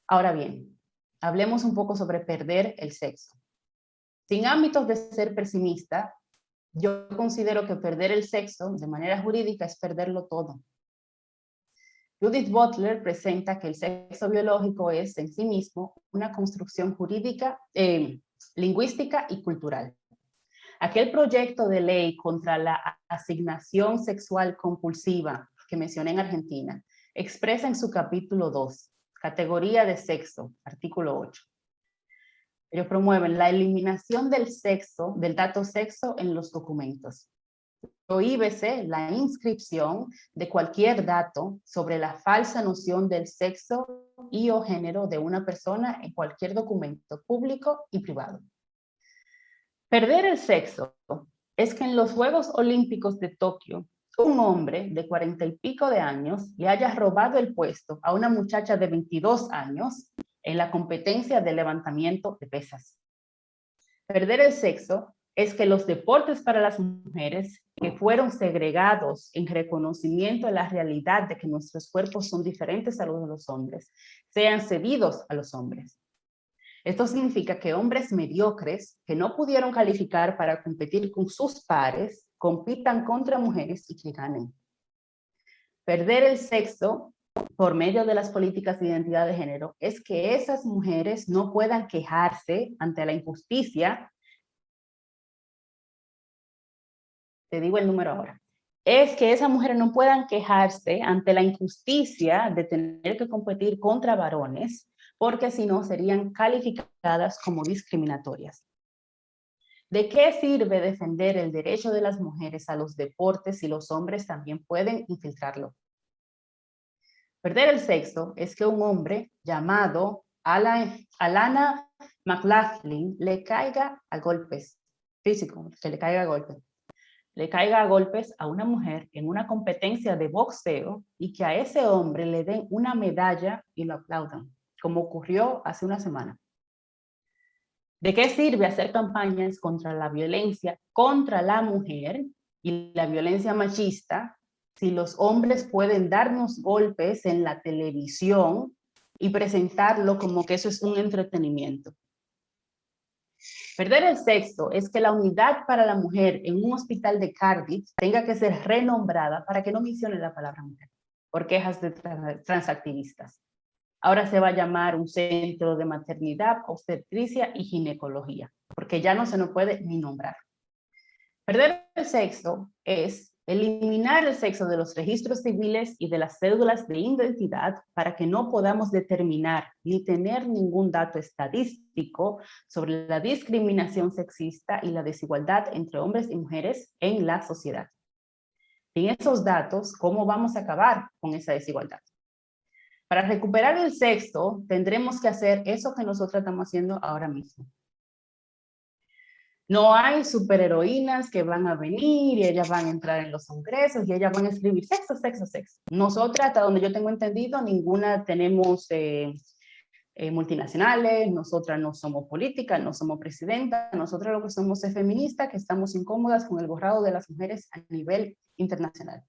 Speaker 2: Ahora bien, hablemos un poco sobre perder el sexo. Sin ámbitos de ser pesimista, yo considero que perder el sexo de manera jurídica es perderlo todo. Judith Butler presenta que el sexo biológico es en sí mismo una construcción jurídica, lingüística y cultural. Aquel proyecto de ley contra la asignación sexual compulsiva que mencioné en Argentina expresa en su capítulo 2, categoría de sexo, artículo 8. Ellos promueven la eliminación del sexo, del dato sexo en los documentos. Prohíbese la inscripción de cualquier dato sobre la falsa noción del sexo y o género de una persona en cualquier documento público y privado. Perder el sexo es que en los Juegos Olímpicos de Tokio, un hombre de 40 y pico de años le haya robado el puesto a una muchacha de 22 años en la competencia de levantamiento de pesas. Perder el sexo es que los deportes para las mujeres que fueron segregados en reconocimiento de la realidad de que nuestros cuerpos son diferentes a los de los hombres, sean cedidos a los hombres. Esto significa que hombres mediocres que no pudieron calificar para competir con sus pares, compitan contra mujeres y que ganen. Perder el sexo por medio de las políticas de identidad de género es que esas mujeres no puedan quejarse ante la injusticia. Te digo el número ahora. Es que esas mujeres no puedan quejarse ante la injusticia de tener que competir contra varones, porque si no serían calificadas como discriminatorias. ¿De qué sirve defender el derecho de las mujeres a los deportes si los hombres también pueden infiltrarlo? Perder el sexo es que un hombre llamado Alana McLaughlin le caiga a golpes, físico, que le caiga a golpes. Le caiga a golpes a una mujer en una competencia de boxeo y que a ese hombre le den una medalla y lo aplaudan, como ocurrió hace una semana. ¿De qué sirve hacer campañas contra la violencia contra la mujer y la violencia machista si los hombres pueden darnos golpes en la televisión y presentarlo como que eso es un entretenimiento? Perder el sexo es que la unidad para la mujer en un hospital de Cardiff tenga que ser renombrada para que no mencione la palabra mujer por quejas de transactivistas. Ahora se va a llamar un centro de maternidad, obstetricia y ginecología, porque ya no se nos puede ni nombrar. Perder el sexo es eliminar el sexo de los registros civiles y de las cédulas de identidad para que no podamos determinar ni tener ningún dato estadístico sobre la discriminación sexista y la desigualdad entre hombres y mujeres en la sociedad. Sin esos datos, ¿cómo vamos a acabar con esa desigualdad? Para recuperar el sexo, tendremos que hacer eso que nosotros estamos haciendo ahora mismo. No hay superheroínas que van a venir y ellas van a entrar en los congresos y ellas van a escribir sexo, sexo, sexo. Nosotras, hasta donde yo tengo entendido, ninguna tenemos multinacionales, nosotras no somos políticas, no somos presidentas, nosotras lo que somos es feministas, que estamos incómodas con el borrado de las mujeres a nivel internacional.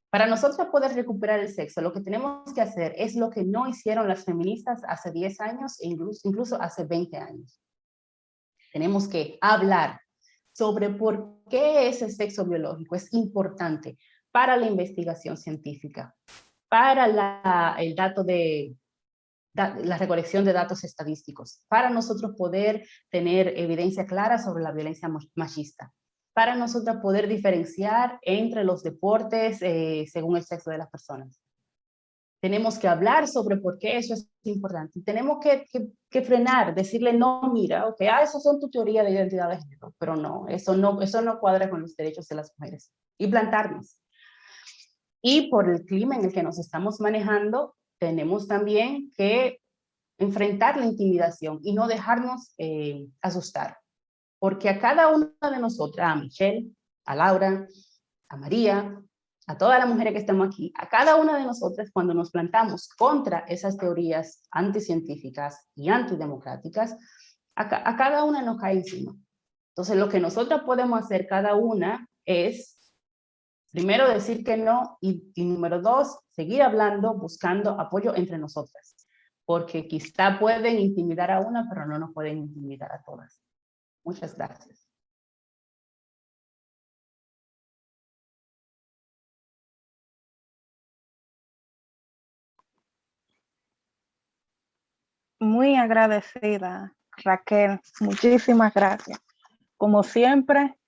Speaker 2: Para nosotros poder recuperar el sexo, lo que tenemos que hacer es lo que no hicieron las feministas hace 10 años e incluso hace 20 años. Tenemos que hablar sobre por qué ese sexo biológico es importante para la investigación científica, para la recolección de datos estadísticos, para nosotros poder tener evidencia clara sobre la violencia machista, para nosotros poder diferenciar entre los deportes según el sexo de las personas. Tenemos que hablar sobre por qué eso es importante. Tenemos que frenar, decirle, no, mira, ok, eso son tu teoría de identidad de género, pero no, eso no cuadra con los derechos de las mujeres. Y plantarnos. Y por el clima en el que nos estamos manejando, tenemos también que enfrentar la intimidación y no dejarnos asustar. Porque a cada una de nosotras, a Michelle, a Laura, a María, a todas las mujeres que estamos aquí, a cada una de nosotras, cuando nos plantamos contra esas teorías anticientíficas y antidemocráticas, a cada una nos cae encima. Entonces, lo que nosotras podemos hacer cada una es, primero, decir que no, y número 2, seguir hablando, buscando apoyo entre nosotras. Porque quizá pueden intimidar a una, pero no nos pueden intimidar a todas. Muchas gracias.
Speaker 1: Muy agradecida, Raquel. Muchísimas gracias. Como siempre,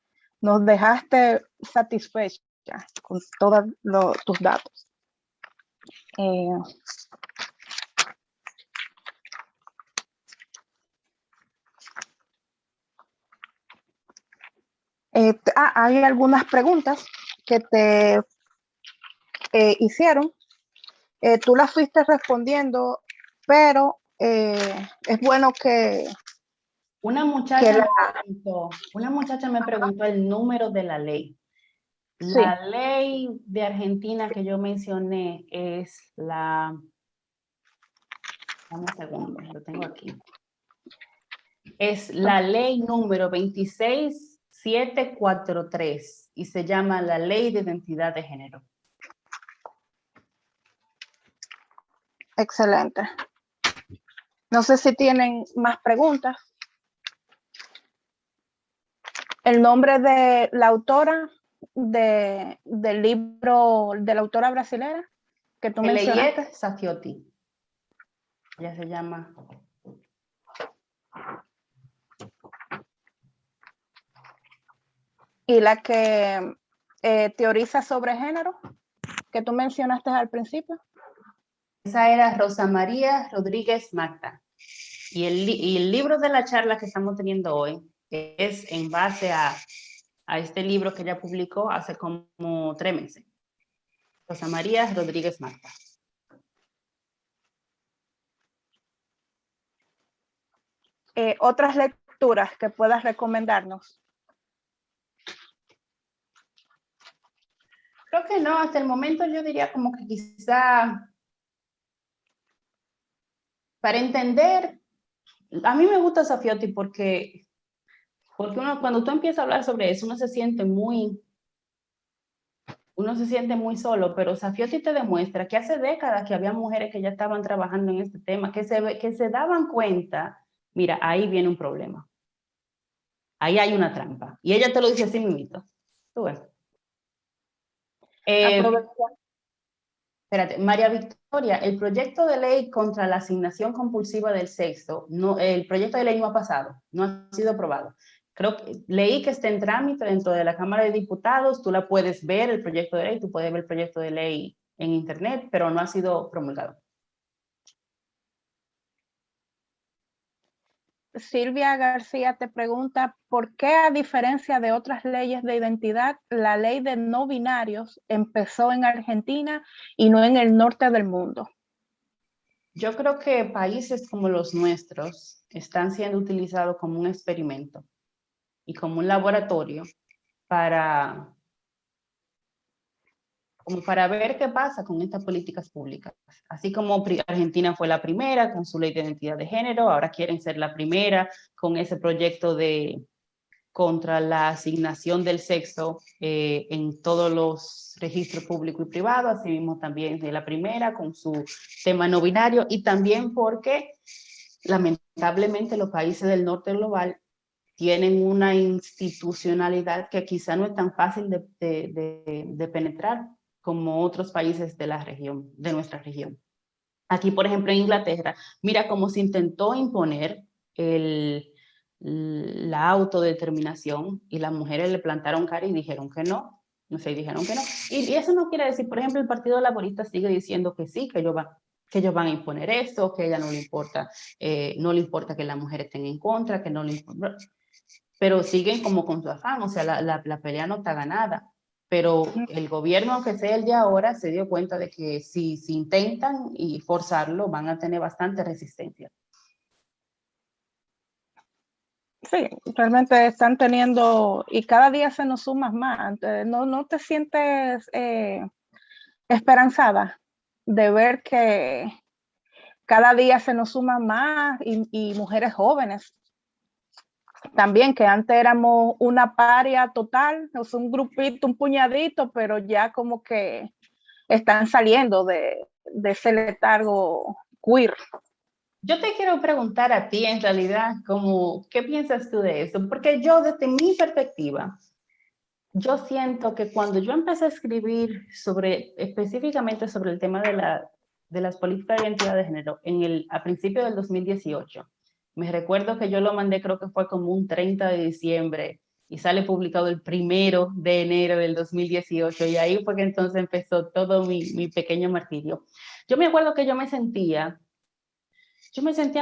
Speaker 1: nos dejaste satisfecha con todos tus datos. Hay algunas preguntas que te hicieron. Tú las fuiste respondiendo, pero es bueno que...
Speaker 2: Una muchacha me preguntó el número de la ley. La ley de Argentina que yo mencioné es la... Dame un segundo, lo tengo aquí. Es la ley número 26743 y se llama la Ley de Identidad de Género.
Speaker 1: Excelente. No sé si tienen más preguntas. El nombre de la autora del libro, de la autora brasilera que tú mencionaste.
Speaker 2: Eleiette Saffiotti. Ella se llama...
Speaker 1: Y la que teoriza sobre género, que tú mencionaste al principio.
Speaker 2: Esa era Rosa María Rodríguez Magda. Y el libro de la charla que estamos teniendo hoy es en base a este libro que ella publicó hace como 3 meses. Rosa María Rodríguez Magda.
Speaker 1: Otras lecturas que puedas recomendarnos.
Speaker 2: Creo que no, hasta el momento yo diría como que quizá para entender, a mí me gusta Saffiotti porque uno, cuando tú empiezas a hablar sobre eso, uno se siente muy solo, pero Saffiotti te demuestra que hace décadas que había mujeres que ya estaban trabajando en este tema, que se daban cuenta, mira, ahí viene un problema. Ahí hay una trampa. Y ella te lo dice así mismito. Tú ves. Espérate, María Victoria, el proyecto de ley contra la asignación compulsiva del sexo, el proyecto de ley no ha pasado, no ha sido aprobado. Creo que leí que está en trámite dentro de la Cámara de Diputados, tú la puedes ver, el proyecto de ley, tú puedes ver el proyecto de ley en internet, pero no ha sido promulgado.
Speaker 1: Silvia García te pregunta, ¿por qué a diferencia de otras leyes de identidad, la ley de no binarios empezó en Argentina y no en el norte del mundo?
Speaker 2: Yo creo que países como los nuestros están siendo utilizados como un experimento y como un laboratorio para, como para ver qué pasa con estas políticas públicas. Así como Argentina fue la primera con su ley de identidad de género, ahora quieren ser la primera con ese proyecto de contra la asignación del sexo en todos los registros públicos y privados, así mismo también de la primera con su tema no binario, y también porque lamentablemente los países del norte global tienen una institucionalidad que quizá no es tan fácil de penetrar como otros países de la región, de nuestra región. Aquí, por ejemplo, en Inglaterra, mira cómo se intentó imponer la autodeterminación y las mujeres le plantaron cara y dijeron que no. No sé, dijeron que no. Y eso no quiere decir, por ejemplo, el Partido Laborista sigue diciendo que sí, que ellos van a imponer esto, que a ella no le importa, no le importa que las mujeres estén en contra, que no le importa, pero siguen como con su afán, o sea, la pelea no está ganada. Pero el gobierno, aunque sea el de ahora, se dio cuenta de que si intentan y forzarlo, van a tener bastante resistencia.
Speaker 1: Sí, realmente están teniendo, y cada día se nos suma más. No te sientes esperanzada de ver que cada día se nos suman más y mujeres jóvenes también, que antes éramos una paria total, o sea, un grupito, un puñadito, pero ya como que están saliendo de ese letargo queer.
Speaker 2: Yo te quiero preguntar a ti, en realidad, como, ¿qué piensas tú de eso? Porque yo, desde mi perspectiva, yo siento que cuando yo empecé a escribir específicamente sobre el tema de las políticas de identidad de género a principios del 2018, me recuerdo que yo lo mandé, creo que fue como un 30 de diciembre y sale publicado el 1 de enero del 2018 y ahí fue que entonces empezó todo mi pequeño martirio. Yo me acuerdo que yo me sentía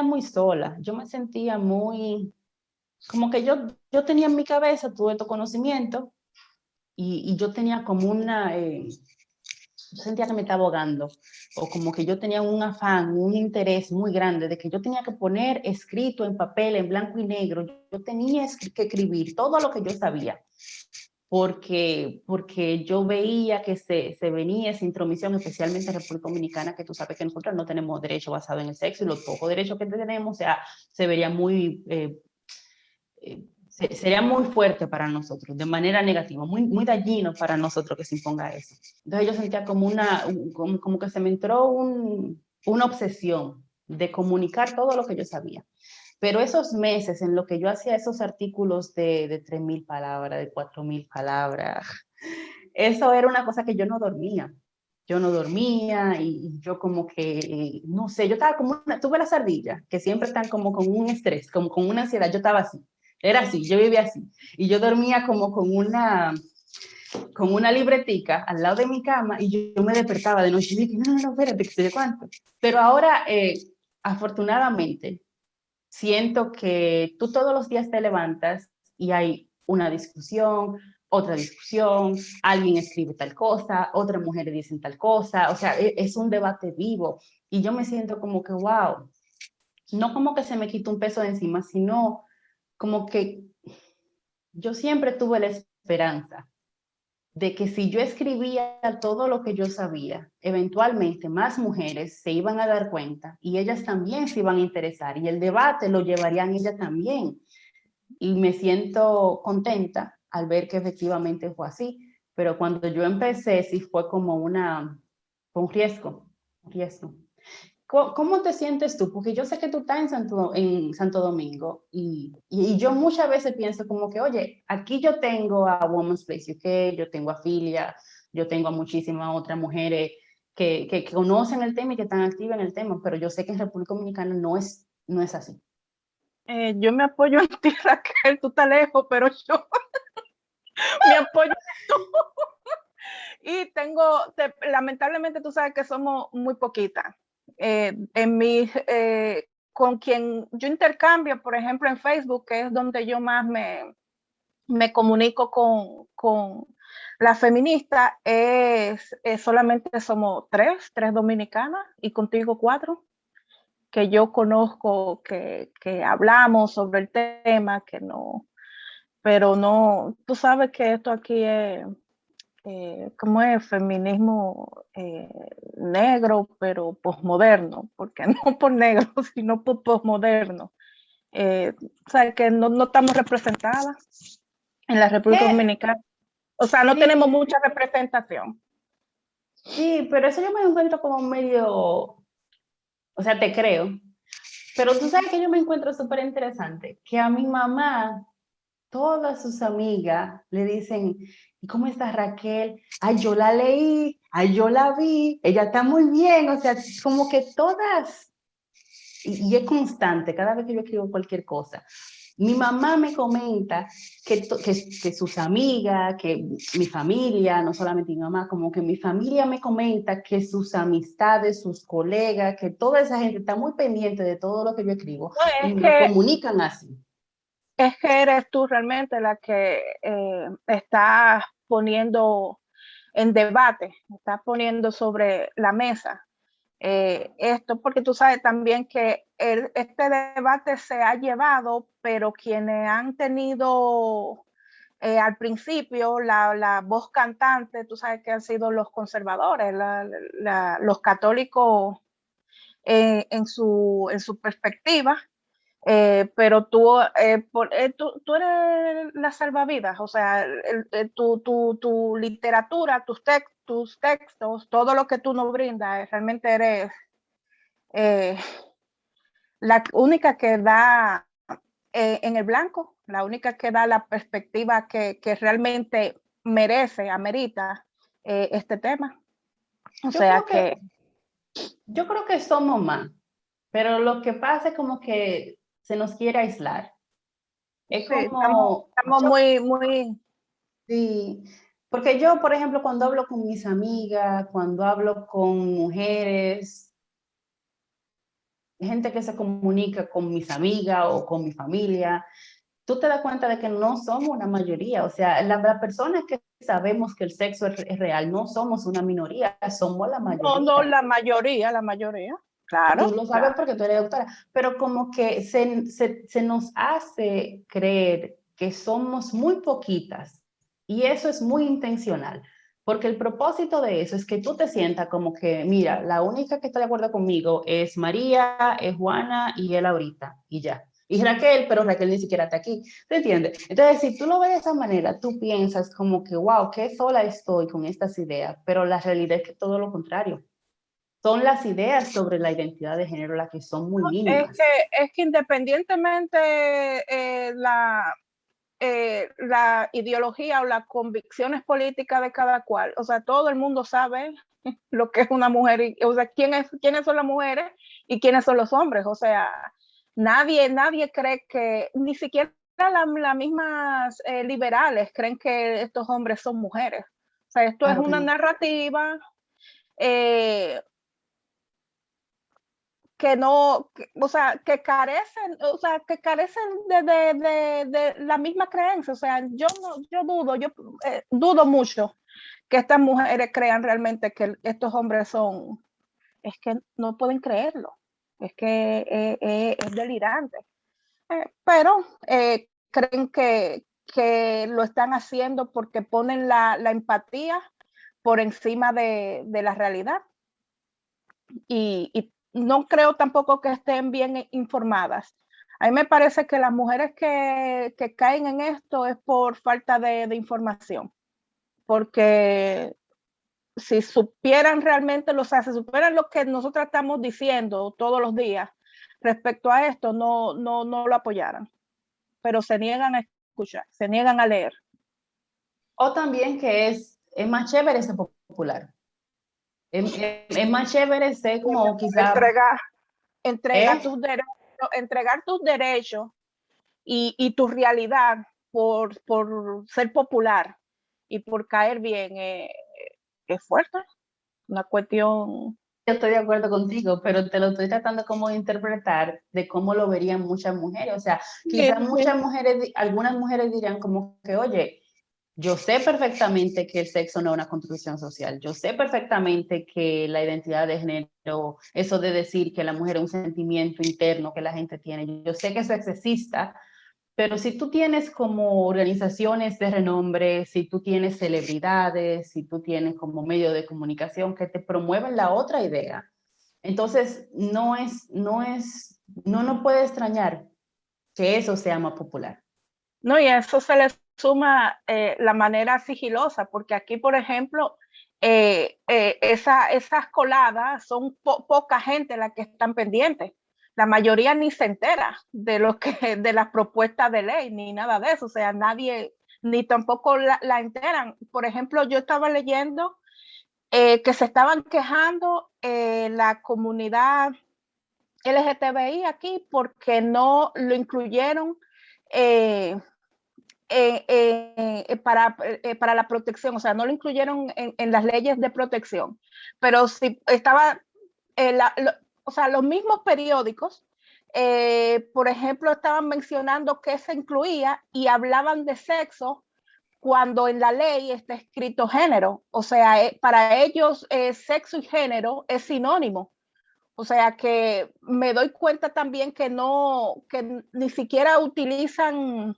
Speaker 2: muy sola, yo me sentía muy, como que yo tenía en mi cabeza todo este conocimiento y yo tenía como yo sentía que me estaba ahogando, o como que yo tenía un afán, un interés muy grande de que yo tenía que poner escrito en papel, en blanco y negro, yo tenía que escribir todo lo que yo sabía, porque yo veía que se venía esa intromisión, especialmente en República Dominicana, que tú sabes que nosotros no tenemos derecho basado en el sexo, y los pocos derechos que tenemos, o sea, se vería muy... sería muy fuerte para nosotros, de manera negativa, muy dañino para nosotros que se imponga eso. Entonces yo sentía como que se me entró una obsesión de comunicar todo lo que yo sabía. Pero esos meses en los que yo hacía esos artículos de 3.000 palabras, de 4.000 palabras, eso era una cosa que yo no dormía. Yo no dormía y yo como que, no sé, yo estaba como tuve las ardillas, que siempre están como con un estrés, como con una ansiedad, yo estaba así. Era así, yo vivía así. Y yo dormía como con una libretica al lado de mi cama y yo me despertaba de noche y dije, no, espérate, que sé de cuánto. Pero ahora, afortunadamente, siento que tú todos los días te levantas y hay una discusión, otra discusión, alguien escribe tal cosa, otras mujeres dicen tal cosa, o sea, es un debate vivo y yo me siento como que, wow, no como que se me quita un peso de encima, sino como que yo siempre tuve la esperanza de que si yo escribía todo lo que yo sabía, eventualmente más mujeres se iban a dar cuenta y ellas también se iban a interesar y el debate lo llevarían ellas también. Y me siento contenta al ver que efectivamente fue así, pero cuando yo empecé sí fue como fue un riesgo, un riesgo. ¿Cómo te sientes tú? Porque yo sé que tú estás en Santo Domingo y yo muchas veces pienso como que, oye, aquí yo tengo a Women's Place UK, yo tengo a Filia, yo tengo a muchísimas otras mujeres que conocen el tema y que están activas en el tema, pero yo sé que en República Dominicana no es así.
Speaker 1: Yo me apoyo en ti, Raquel, tú estás lejos, pero yo me apoyo en tú. Y lamentablemente tú sabes que somos muy poquitas. Con quien yo intercambio, por ejemplo, en Facebook, que es donde yo más me comunico con la feminista, solamente somos tres dominicanas y contigo 4, que yo conozco, que hablamos sobre el tema, que no, pero no, tú sabes que esto aquí es, ¿cómo es? Feminismo negro, pero posmoderno, porque no por negro, sino por posmoderno. O sea, que no estamos representadas en la República
Speaker 2: ¿Qué?
Speaker 1: Dominicana. O sea, no tenemos
Speaker 2: Sí,
Speaker 1: mucha representación.
Speaker 2: sí, pero eso yo me encuentro como medio, o sea, te creo, pero tú sabes que yo me encuentro súper interesante, que a mi mamá todas sus amigas le dicen, ¿y cómo está Raquel? Ay, yo la leí, ay, yo la vi, ella está muy bien, o sea, como que todas, y es constante cada vez que yo escribo cualquier cosa. Mi mamá me comenta que sus amigas, que mi familia, no solamente mi mamá, como que mi familia me comenta que sus amistades, sus colegas, que toda esa gente está muy pendiente de todo lo que yo escribo
Speaker 1: No,
Speaker 2: y me lo comunican así.
Speaker 1: es que eres tú realmente la que estás poniendo en debate, estás poniendo sobre la mesa esto, porque tú sabes también que este debate se ha llevado, pero quienes han tenido al principio la voz cantante, tú sabes que han sido los conservadores, los católicos en su perspectiva. Pero tú eres la salvavidas, o sea, tu literatura, tus textos, todo lo que tú nos brindas, realmente eres eh, la única que da en el blanco, la única que da la perspectiva que realmente amerita este tema. O
Speaker 2: Yo
Speaker 1: sea
Speaker 2: creo
Speaker 1: que
Speaker 2: yo creo que somos más, pero lo que pasa es como que se nos quiere aislar. Es
Speaker 1: sí, estamos,
Speaker 2: como,
Speaker 1: estamos muy,
Speaker 2: sí, porque yo, por ejemplo, cuando hablo con mis amigas, cuando hablo con mujeres, gente que se comunica con mis amigas o con mi familia, tú te das cuenta de que no somos una mayoría. O sea, las personas que sabemos que el sexo es real, no somos una minoría, somos la
Speaker 1: no,
Speaker 2: mayoría.
Speaker 1: la mayoría, claro,
Speaker 2: Tú lo sabes
Speaker 1: claro.
Speaker 2: porque tú eres doctora, pero como que se nos hace creer que somos muy poquitas y eso es muy intencional, porque el propósito de eso es que tú te sientas como que, mira, la única que está de acuerdo conmigo es María, es Juana y él ahorita, y ya. Y Raquel, pero Raquel ni siquiera está aquí, ¿te entiendes? Entonces, si tú lo ves de esa manera, tú piensas como que, wow, qué sola estoy con estas ideas, pero la realidad es que todo lo contrario. Son las ideas sobre la identidad de género las que son muy mínimas.
Speaker 1: Es que independientemente la ideología o las convicciones políticas de cada cual, o sea, todo el mundo sabe lo que es una mujer, o sea, quiénes son las mujeres y quiénes son los hombres, o sea, nadie cree que, ni siquiera las mismas liberales creen que estos hombres son mujeres. O sea, esto es
Speaker 2: Claro que
Speaker 1: una
Speaker 2: no.
Speaker 1: narrativa eh, que no, o sea, que carecen de la misma creencia. O sea, yo dudo mucho que estas mujeres crean realmente que estos hombres son, es que no pueden creerlo. Es que es delirante. Pero creen que lo están haciendo porque ponen la empatía por encima de la realidad. Y no creo tampoco que estén bien informadas. A mí me parece que las mujeres que caen en esto es por falta de información, porque si supieran realmente, o sea, si supieran lo que nosotros estamos diciendo todos los días respecto a esto, no lo apoyaran, pero se niegan a escuchar, se niegan a leer.
Speaker 2: O también que es más chévere ser popular. Es más chévere ser como quizá,
Speaker 1: Entrega, entrega
Speaker 2: ¿eh?
Speaker 1: tus derechos, entregar tus derechos y tu realidad por ser popular y por caer bien es fuerte, una cuestión.
Speaker 2: Yo estoy de acuerdo contigo, pero te lo estoy tratando como de interpretar de cómo lo verían muchas mujeres. O sea, quizás muchas mujeres, algunas mujeres dirían como que, oye, yo sé perfectamente que el sexo no es una construcción social. Yo sé perfectamente que la identidad de género, eso de decir que la mujer es un sentimiento interno que la gente tiene, yo sé que eso es sexista, pero si tú tienes como organizaciones de renombre, si tú tienes celebridades, si tú tienes como medio de comunicación que te promueven la otra idea, entonces no puede extrañar que eso sea más popular.
Speaker 1: No, y a eso se le suma la manera sigilosa, porque aquí, por ejemplo, esas coladas son poca gente la que están pendientes. La mayoría ni se entera de las propuestas de ley, ni nada de eso. O sea, nadie, ni tampoco la enteran. Por ejemplo, yo estaba leyendo que se estaban quejando la comunidad LGTBI aquí porque no lo incluyeron para la protección, o sea, no lo incluyeron en las leyes de protección, pero sí estaba, o sea, los mismos periódicos, por ejemplo, estaban mencionando que se incluía y hablaban de sexo cuando en la ley está escrito género, o sea, para ellos sexo y género es sinónimo. O sea que me doy cuenta también que que ni siquiera utilizan,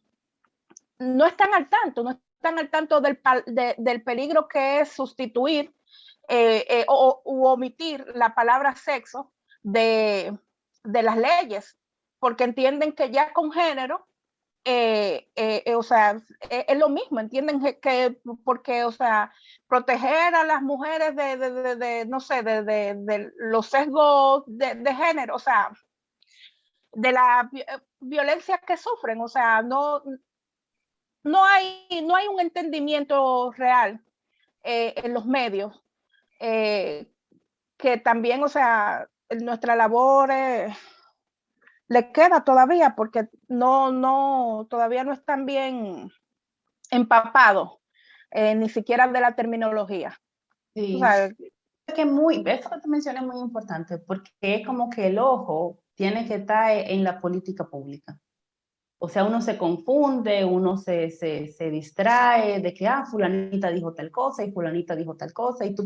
Speaker 1: no están al tanto, no están al tanto del peligro que es sustituir u omitir la palabra sexo de las leyes, porque entienden que ya con género, o sea, es lo mismo, entienden que porque, o sea, proteger a las mujeres no sé, de los sesgos de género, o sea, de la violencia que sufren, o sea, no hay un entendimiento real en los medios, que también, o sea, nuestra labor le queda todavía porque todavía no están bien empapados, ni siquiera de la terminología. O
Speaker 2: Sí.
Speaker 1: sea,
Speaker 2: Eso que te mencioné es muy importante porque es como que el ojo tiene que estar en la política pública. O sea, uno se confunde, uno se distrae de que, fulanita dijo tal cosa y fulanita dijo tal cosa, y tú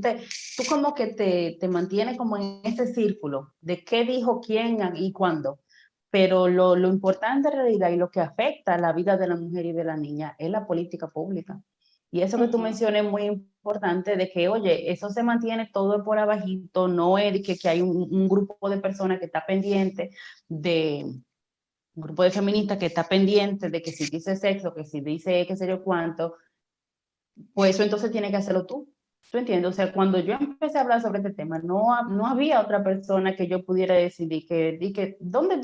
Speaker 2: como que te mantienes como en ese círculo de qué dijo quién y cuándo. Pero lo importante en realidad y lo que afecta a la vida de la mujer y de la niña es la política pública. Y eso que tú mencionas es muy importante de que, oye, eso se mantiene todo por abajito, no es que hay un grupo de personas que está pendiente de un grupo de feministas que está pendiente de que si dice sexo, que si dice qué sé yo cuánto, pues eso entonces tiene que hacerlo tú. ¿Tú entiendes? O sea, cuando yo empecé a hablar sobre este tema, no había otra persona que yo pudiera decidir que ¿dónde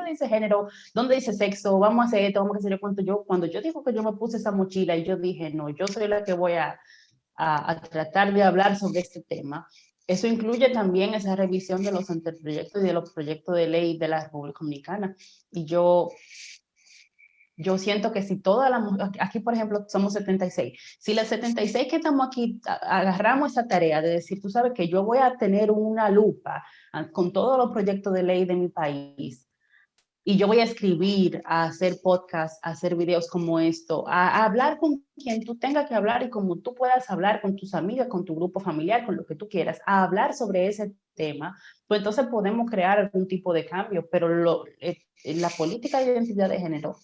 Speaker 2: dice género? ¿Dónde dice sexo? Vamos a hacer esto, vamos a hacer yo cuánto. Cuando yo digo que yo me puse esa mochila y yo dije, no, yo soy la que voy a tratar de hablar sobre este tema. Eso incluye también esa revisión de los anteproyectos y de los proyectos de ley de la República Dominicana. Y yo siento que si todas las mujeres, aquí por ejemplo somos 76, si las 76 que estamos aquí agarramos esa tarea de decir, tú sabes que yo voy a tener una lupa con todos los proyectos de ley de mi país, y yo voy a escribir, a hacer podcast, a hacer videos como esto, a hablar con quien tú tengas que hablar y como tú puedas hablar con tus amigas, con tu grupo familiar, con lo que tú quieras, a hablar sobre ese tema, pues entonces podemos crear algún tipo de cambio, pero la política de identidad de género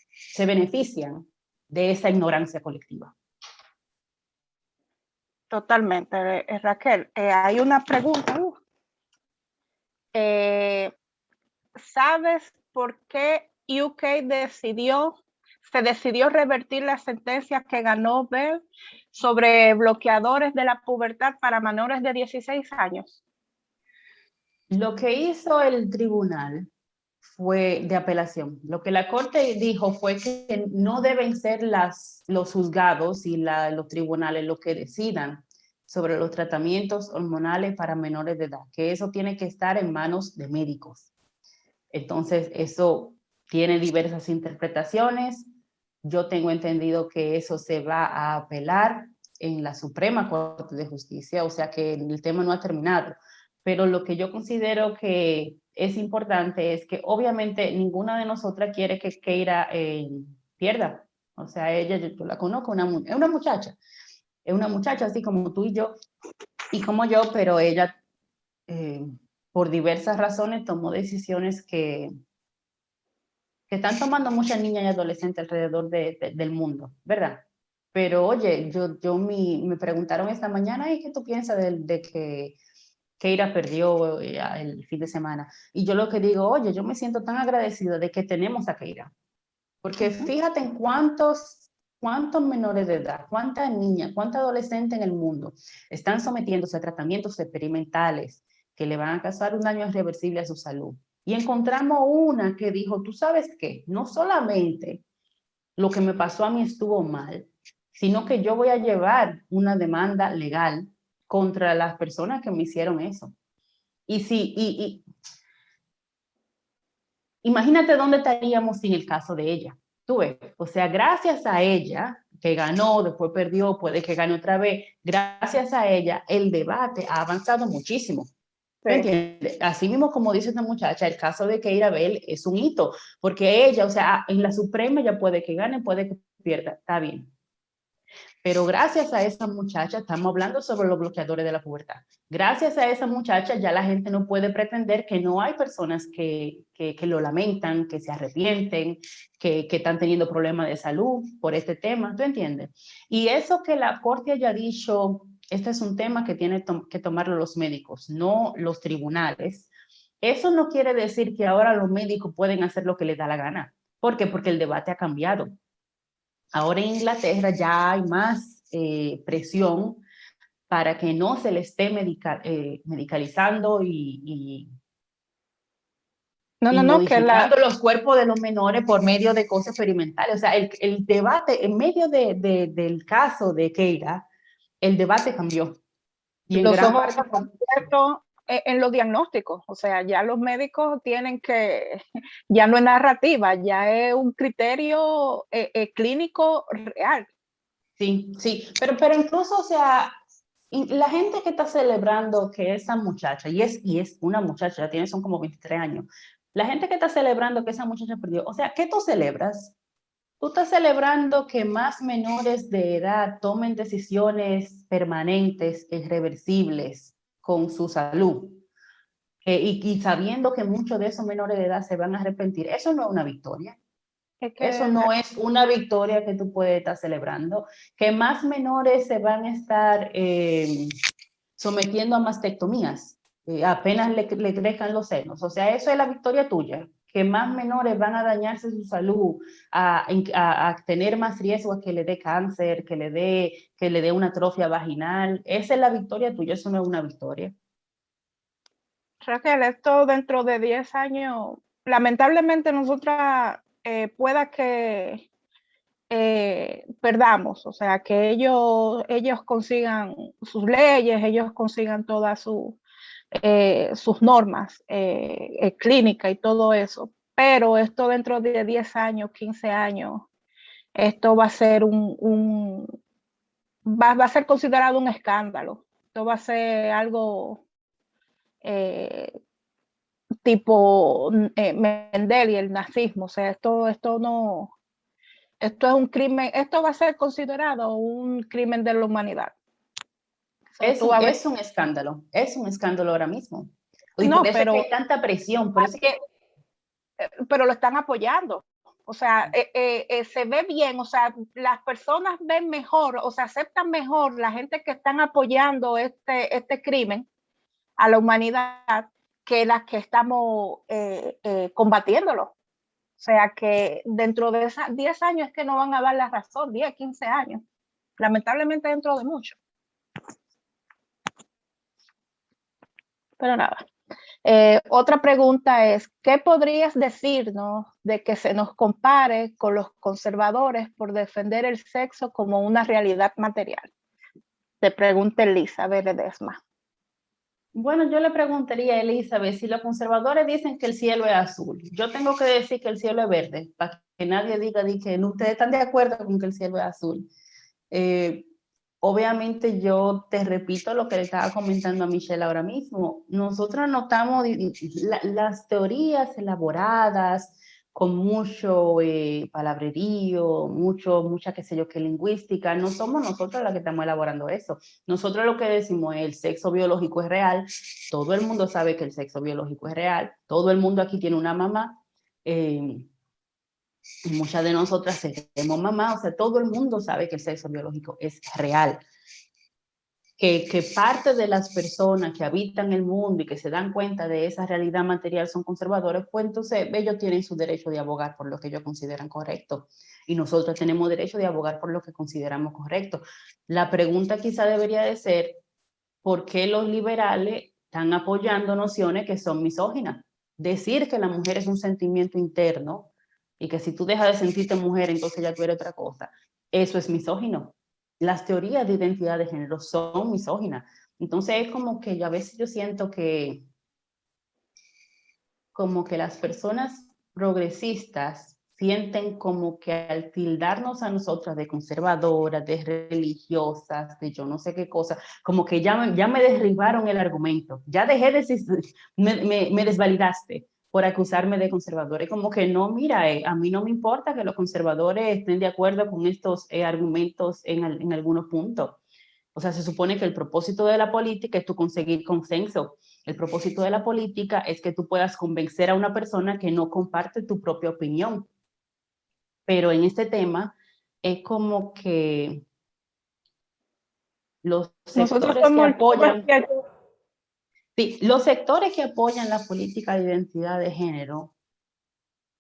Speaker 2: se benefician de esa ignorancia colectiva.
Speaker 1: totalmente, Raquel. Hay una pregunta. ¿Sabes por qué UK se decidió revertir las sentencias que ganó Bell sobre bloqueadores de la pubertad para menores de 16 años?
Speaker 2: Lo que hizo el tribunal fue de apelación. Lo que la corte dijo fue que no deben ser los juzgados y los tribunales los que decidan sobre los tratamientos hormonales para menores de edad, que eso tiene que estar en manos de médicos. Entonces, eso tiene diversas interpretaciones. Yo tengo entendido que eso se va a apelar en la Suprema Corte de Justicia, o sea que el tema no ha terminado. Pero lo que yo considero que es importante es que obviamente ninguna de nosotras quiere que Keira pierda. O sea, ella, yo la conozco, es una muchacha así como tú y yo, y como yo, pero ella por diversas razones tomó decisiones que están tomando muchas niñas y adolescentes alrededor del mundo, ¿verdad? Pero oye, me preguntaron esta mañana, ¿y qué tú piensas de que Keira perdió el fin de semana? Y yo lo que digo, oye, yo me siento tan agradecida de que tenemos a Keira, porque fíjate en cuántos menores de edad, cuántas niñas, cuántas adolescentes en el mundo están sometiéndose a tratamientos experimentales que le van a causar un daño irreversible a su salud. Y encontramos una que dijo, ¿tú sabes qué? No solamente lo que me pasó a mí estuvo mal, sino que yo voy a llevar una demanda legal contra las personas que me hicieron eso. Y si, imagínate dónde estaríamos sin el caso de ella. Tú ves, o sea, gracias a ella, que ganó, después perdió, puede que gane otra vez, gracias a ella, el debate ha avanzado muchísimo. ¿Me entiendes? Así mismo como dice esta muchacha, el caso de Keira Bell es un hito, porque ella, o sea, en la Suprema ya puede que gane, puede que pierda, está bien. Pero gracias a esa muchacha, estamos hablando sobre los bloqueadores de la pubertad. Gracias a esa muchacha ya la gente no puede pretender que no hay personas que lo lamentan, que se arrepienten, que están teniendo problemas de salud por este tema, ¿tú entiendes? Y eso que la Corte haya dicho, este es un tema que tienen que tomarlo los médicos, no los tribunales. Eso no quiere decir que ahora los médicos pueden hacer lo que les da la gana. ¿Por qué? Porque el debate ha cambiado. Ahora en Inglaterra ya hay más presión para que no se le esté medicalizando y modificando los cuerpos de los menores por medio de cosas experimentales. O sea, el debate, en medio del caso de Keira, el debate cambió. Y en
Speaker 3: los
Speaker 2: gran
Speaker 3: ojos
Speaker 2: parte
Speaker 3: están abiertos en los diagnósticos, o sea, ya los médicos tienen que, ya no es narrativa, ya es un criterio clínico real.
Speaker 2: Sí, sí, pero incluso, o sea, la gente que está celebrando que esa muchacha, y es una muchacha, ya tiene, son como 23 años, la gente que está celebrando que esa muchacha perdió, o sea, ¿qué tú celebras? Tú estás celebrando que más menores de edad tomen decisiones permanentes, irreversibles con su salud, y sabiendo que muchos de esos menores de edad se van a arrepentir. Eso no es una victoria. Eso no es una victoria que tú puedes estar celebrando. Que más menores se van a estar sometiendo a mastectomías, apenas le crezcan los senos. O sea, eso es la victoria tuya. Que más menores van a dañarse su salud, a tener más riesgo a que le dé cáncer, que le dé una atrofia vaginal. Esa es la victoria tuya, eso no es una victoria.
Speaker 3: Raquel, esto dentro de 10 años, lamentablemente nosotras pueda que perdamos, o sea, que ellos consigan sus leyes, ellos consigan todas sus normas clínicas y todo eso, pero esto dentro de 10 años, 15 años, esto va a ser va a ser considerado un escándalo, esto va a ser algo tipo Mendel y el nazismo, o sea, esto no, esto es un crimen, esto va a ser considerado un crimen de la humanidad.
Speaker 2: Es un escándalo ahora mismo. Y
Speaker 3: no,
Speaker 2: por eso
Speaker 3: pero,
Speaker 2: es que hay tanta presión. Por eso
Speaker 3: pero lo están apoyando. O sea, se ve bien, o sea, las personas ven mejor, o sea, aceptan mejor la gente que están apoyando este crimen a la humanidad que las que estamos combatiéndolo. O sea, que dentro de 10 años es que no van a dar la razón, 10, 15 años. Lamentablemente dentro de mucho. Pero nada. Otra pregunta es, ¿qué podrías decirnos de que se nos compare con los conservadores por defender el sexo como una realidad material? Te pregunta Elizabeth Ledesma.
Speaker 2: Bueno, yo le preguntaría a Elizabeth, si los conservadores dicen que el cielo es azul, yo tengo que decir que el cielo es verde, para que nadie diga que no, ustedes están de acuerdo con que el cielo es azul. Obviamente yo te repito lo que le estaba comentando a Michelle ahora mismo. Nosotros notamos las teorías elaboradas con mucho palabrerío, mucha qué sé yo qué lingüística. No somos nosotros las que estamos elaborando eso. Nosotros lo que decimos es el sexo biológico es real. Todo el mundo sabe que el sexo biológico es real. Todo el mundo aquí tiene una mamá. Y muchas de nosotras tenemos mamá, o sea, todo el mundo sabe que el sexo biológico es real. Que parte de las personas que habitan el mundo y que se dan cuenta de esa realidad material son conservadores, pues entonces ellos tienen su derecho de abogar por lo que ellos consideran correcto. Y nosotros tenemos derecho de abogar por lo que consideramos correcto. La pregunta quizá debería de ser, ¿por qué los liberales están apoyando nociones que son misóginas? Decir que la mujer es un sentimiento interno y que si tú dejas de sentirte mujer, entonces ya tú eres otra cosa. Eso es misógino. Las teorías de identidad de género son misóginas. Entonces es como que a veces yo siento que como que las personas progresistas sienten como que al tildarnos a nosotras de conservadoras, de religiosas, de yo no sé qué cosa, como que ya me derribaron el argumento, ya dejé de decir, me desvalidaste por acusarme de conservadores, como que no, mira, a mí no me importa que los conservadores estén de acuerdo con estos argumentos en algunos puntos. O sea, se supone que el propósito de la política es tú conseguir consenso. El propósito de la política es que tú puedas convencer a una persona que no comparte tu propia opinión. Pero en este tema es como que los
Speaker 1: Nosotros
Speaker 2: sectores que
Speaker 1: somos el pueblo
Speaker 2: apoyan, sí, los sectores que apoyan la política de identidad de género,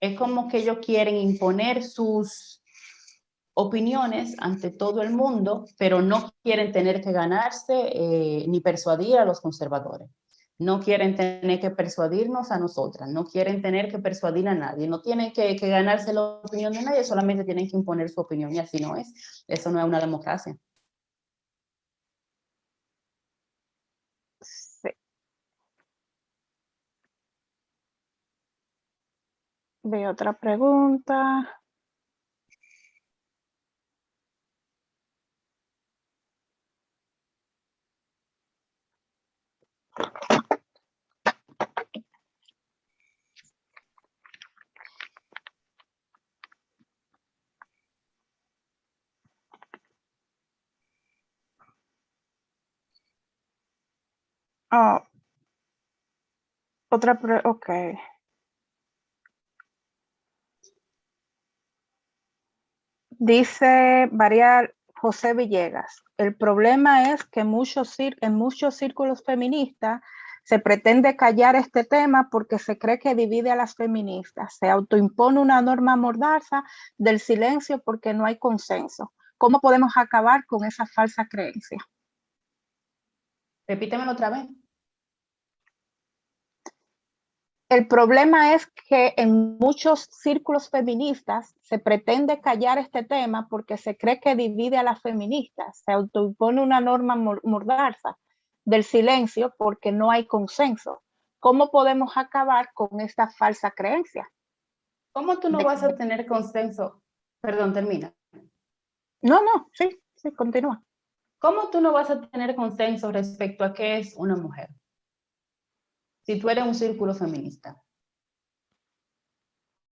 Speaker 2: es como que ellos quieren imponer sus opiniones ante todo el mundo, pero no quieren tener que ganarse ni persuadir a los conservadores. No quieren tener que persuadirnos a nosotras, no quieren tener que persuadir a nadie, no tienen que ganarse la opinión de nadie, solamente tienen que imponer su opinión y así no es. Eso no es una democracia.
Speaker 1: sí. Veo otra pregunta. Oh, ok. Dice María José Villegas, el problema es que en muchos círculos feministas se pretende callar este tema porque se cree que divide a las feministas. Se autoimpone una norma mordaza del silencio porque no hay consenso. ¿Cómo podemos acabar con esa falsa creencia?
Speaker 2: Repítemelo otra vez.
Speaker 1: El problema es que en muchos círculos feministas se pretende callar este tema porque se cree que divide a las feministas. Se autoimpone una norma mordaza del silencio porque no hay consenso. ¿Cómo podemos acabar con esta falsa creencia?
Speaker 2: ¿Cómo tú no vas a tener consenso? Perdón, termina.
Speaker 1: No, sí, continúa.
Speaker 2: ¿Cómo tú no vas a tener consenso respecto a qué es una mujer? Si tú eres un círculo feminista.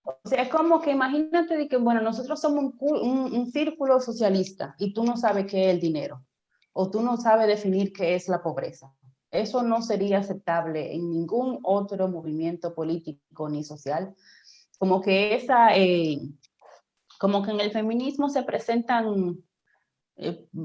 Speaker 2: O sea, es como que imagínate de que, bueno, nosotros somos un círculo socialista y tú no sabes qué es el dinero o tú no sabes definir qué es la pobreza. Eso no sería aceptable en ningún otro movimiento político ni social. Como que como que en el feminismo se presentan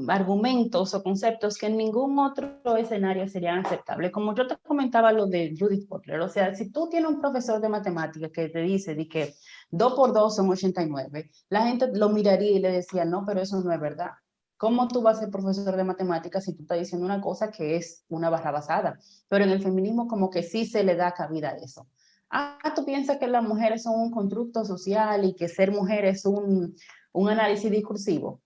Speaker 2: argumentos o conceptos que en ningún otro escenario serían aceptables. Como yo te comentaba lo de Judith Butler, o sea, si tú tienes un profesor de matemáticas que te dice de que 2 por 2 son 89, la gente lo miraría y le decía, no, pero eso no es verdad. ¿Cómo tú vas a ser profesor de matemáticas si tú estás diciendo una cosa que es una barra basada? Pero en el feminismo como que sí se le da cabida a eso. Tú piensas que las mujeres son un constructo social y que ser mujer es un análisis discursivo.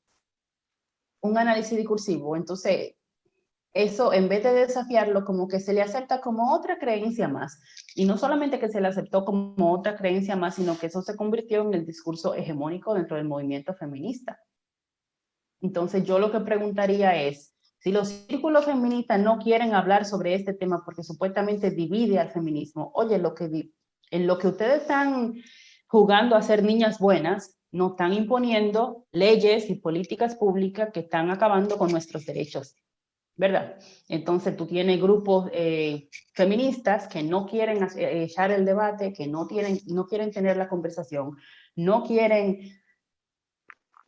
Speaker 2: Un análisis discursivo. Entonces, eso, en vez de desafiarlo, como que se le acepta como otra creencia más. Y no solamente que se le aceptó como otra creencia más, sino que eso se convirtió en el discurso hegemónico dentro del movimiento feminista. Entonces yo lo que preguntaría es, si los círculos feministas no quieren hablar sobre este tema porque supuestamente divide al feminismo, oye, en lo que ustedes están jugando a ser niñas buenas, no están imponiendo leyes y políticas públicas que están acabando con nuestros derechos, ¿verdad? Entonces tú tienes grupos feministas que no quieren echar el debate, que no quieren tener la conversación, no quieren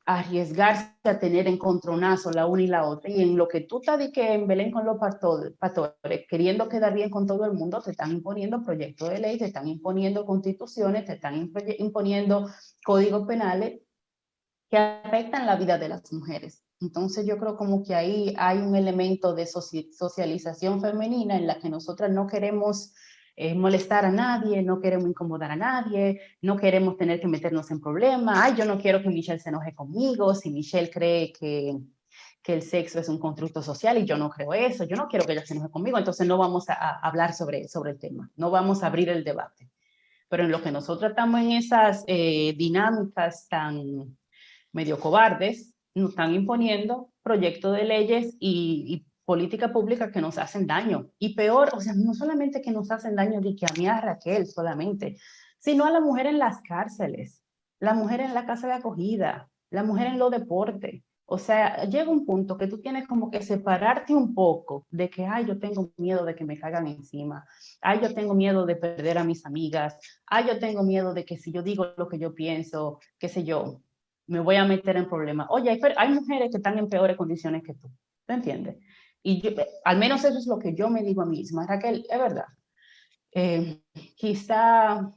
Speaker 2: arriesgarse a tener encontronazo la una y la otra, y en lo que tú estás de que en Belén con los pastores, queriendo quedar bien con todo el mundo, te están imponiendo proyectos de ley, te están imponiendo constituciones, te están imponiendo códigos penales que afectan la vida de las mujeres. Entonces yo creo como que ahí hay un elemento de socialización femenina en la que nosotras no queremos molestar a nadie, no queremos incomodar a nadie, no queremos tener que meternos en problemas. Ay, yo no quiero que Michelle se enoje conmigo, si Michelle cree que el sexo es un constructo social y yo no creo eso, yo no quiero que ella se enoje conmigo, entonces no vamos a hablar sobre el tema, no vamos a abrir el debate. Pero en lo que nosotros estamos en esas dinámicas tan medio cobardes, nos están imponiendo proyectos de leyes y política pública que nos hacen daño. Y peor, o sea, no solamente que nos hacen daño de que a mí, a Raquel solamente, sino a la mujer en las cárceles, la mujer en la casa de acogida, la mujer en los deportes. O sea, llega un punto que tú tienes como que separarte un poco de que, ay, yo tengo miedo de que me caigan encima, ay, yo tengo miedo de perder a mis amigas, ay, yo tengo miedo de que si yo digo lo que yo pienso, qué sé yo, me voy a meter en problemas. Oye, hay mujeres que están en peores condiciones que tú, ¿te entiendes? Y yo, al menos eso es lo que yo me digo a mí misma. Raquel, es verdad, eh, quizá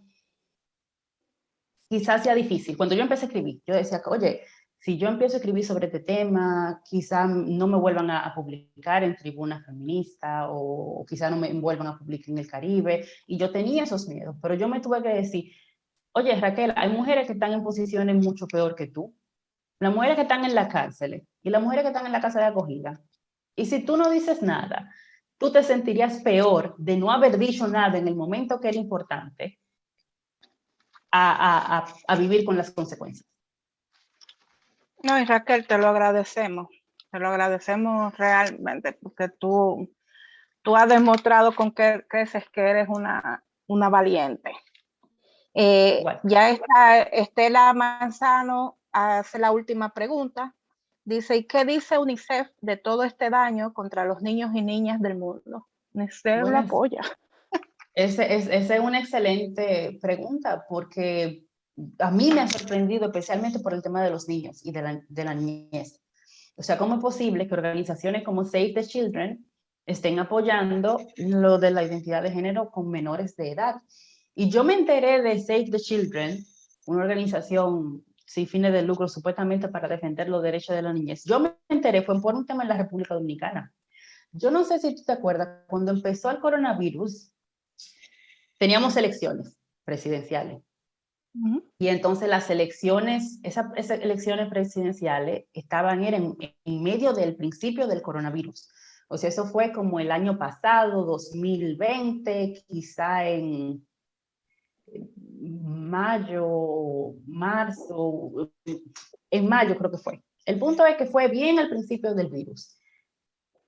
Speaker 2: sea difícil. Cuando yo empecé a escribir, yo decía, oye, si yo empiezo a escribir sobre este tema, quizá no me vuelvan a publicar en Tribuna Feminista o quizá no me vuelvan a publicar en El Caribe. Y yo tenía esos miedos, pero yo me tuve que decir, oye, Raquel, hay mujeres que están en posiciones mucho peor que tú. Las mujeres que están en la cárcel y las mujeres que están en la casa de acogida. Y si tú no dices nada, tú te sentirías peor de no haber dicho nada en el momento que era importante a vivir con las consecuencias.
Speaker 3: No, y Raquel, te lo agradecemos realmente, porque tú has demostrado con que creces que eres una valiente. Ya está Estela Manzano hace la última pregunta. Dice, ¿y qué dice UNICEF de todo este daño contra los niños y niñas del mundo? UNICEF lo apoya.
Speaker 2: Esa es una excelente pregunta, porque a mí me ha sorprendido especialmente por el tema de los niños y de la niñez. O sea, ¿cómo es posible que organizaciones como Save the Children estén apoyando lo de la identidad de género con menores de edad? Y yo me enteré de Save the Children, una organización sin fines de lucro supuestamente para defender los derechos de la niñez. Yo me enteré, fue por un tema en la República Dominicana. Yo no sé si tú te acuerdas, cuando empezó el coronavirus, teníamos elecciones presidenciales. Y entonces las elecciones, esas elecciones presidenciales estaban en medio del principio del coronavirus. O sea, eso fue como el año pasado, 2020, quizá en mayo, marzo, en mayo creo que fue. El punto es que fue bien al principio del virus.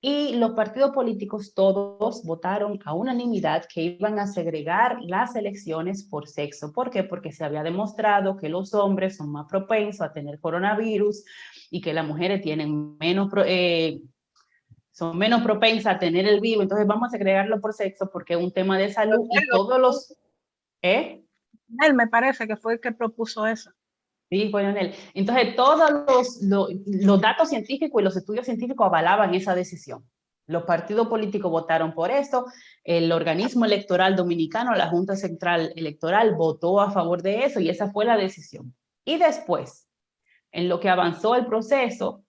Speaker 2: Y los partidos políticos todos votaron a unanimidad que iban a segregar las elecciones por sexo. ¿Por qué? Porque se había demostrado que los hombres son más propensos a tener coronavirus y que las mujeres tienen son menos propensas a tener el virus. Entonces vamos a segregarlo por sexo porque es un tema de salud y todos los...
Speaker 3: Él me parece que fue el que propuso eso.
Speaker 2: Sí, fue Leonel. Entonces, todos los datos científicos y los estudios científicos avalaban esa decisión. Los partidos políticos votaron por eso. El organismo electoral dominicano, la Junta Central Electoral, votó a favor de eso y esa fue la decisión. Y después, en lo que avanzó el proceso,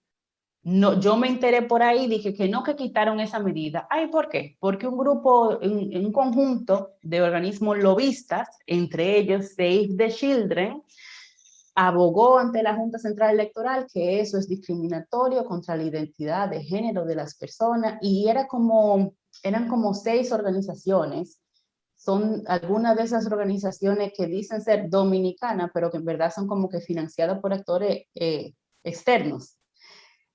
Speaker 2: yo me enteré por ahí, dije que no, que quitaron esa medida. Ay, ¿por qué? Porque un grupo, un conjunto de organismos lobistas, entre ellos Save the Children, abogó ante la Junta Central Electoral que eso es discriminatorio contra la identidad de género de las personas, y eran como 6 organizaciones. Son algunas de esas organizaciones que dicen ser dominicanas, pero que en verdad son como que financiadas por actores externos.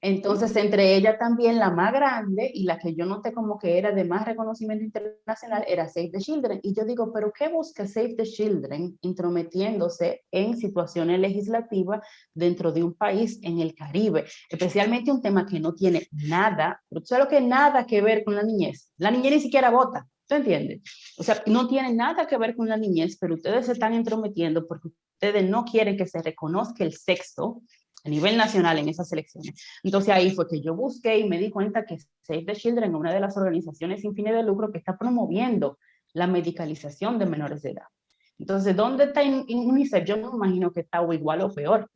Speaker 2: Entonces, entre ellas también la más grande y la que yo noté como que era de más reconocimiento internacional era Save the Children. Y yo digo, ¿pero qué busca Save the Children intrometiéndose en situaciones legislativas dentro de un país en el Caribe? Especialmente un tema que no tiene nada, pero tú sabes lo que nada que ver con la niñez. La niñez ni siquiera vota, ¿tú entiendes? O sea, no tiene nada que ver con la niñez, pero ustedes se están intrometiendo porque ustedes no quieren que se reconozca el sexo a nivel nacional en esas elecciones. Entonces ahí fue que yo busqué y me di cuenta que Save the Children es una de las organizaciones sin fines de lucro que está promoviendo la medicalización de menores de edad. Entonces, ¿dónde está UNICEF? Yo me imagino que está o igual o peor.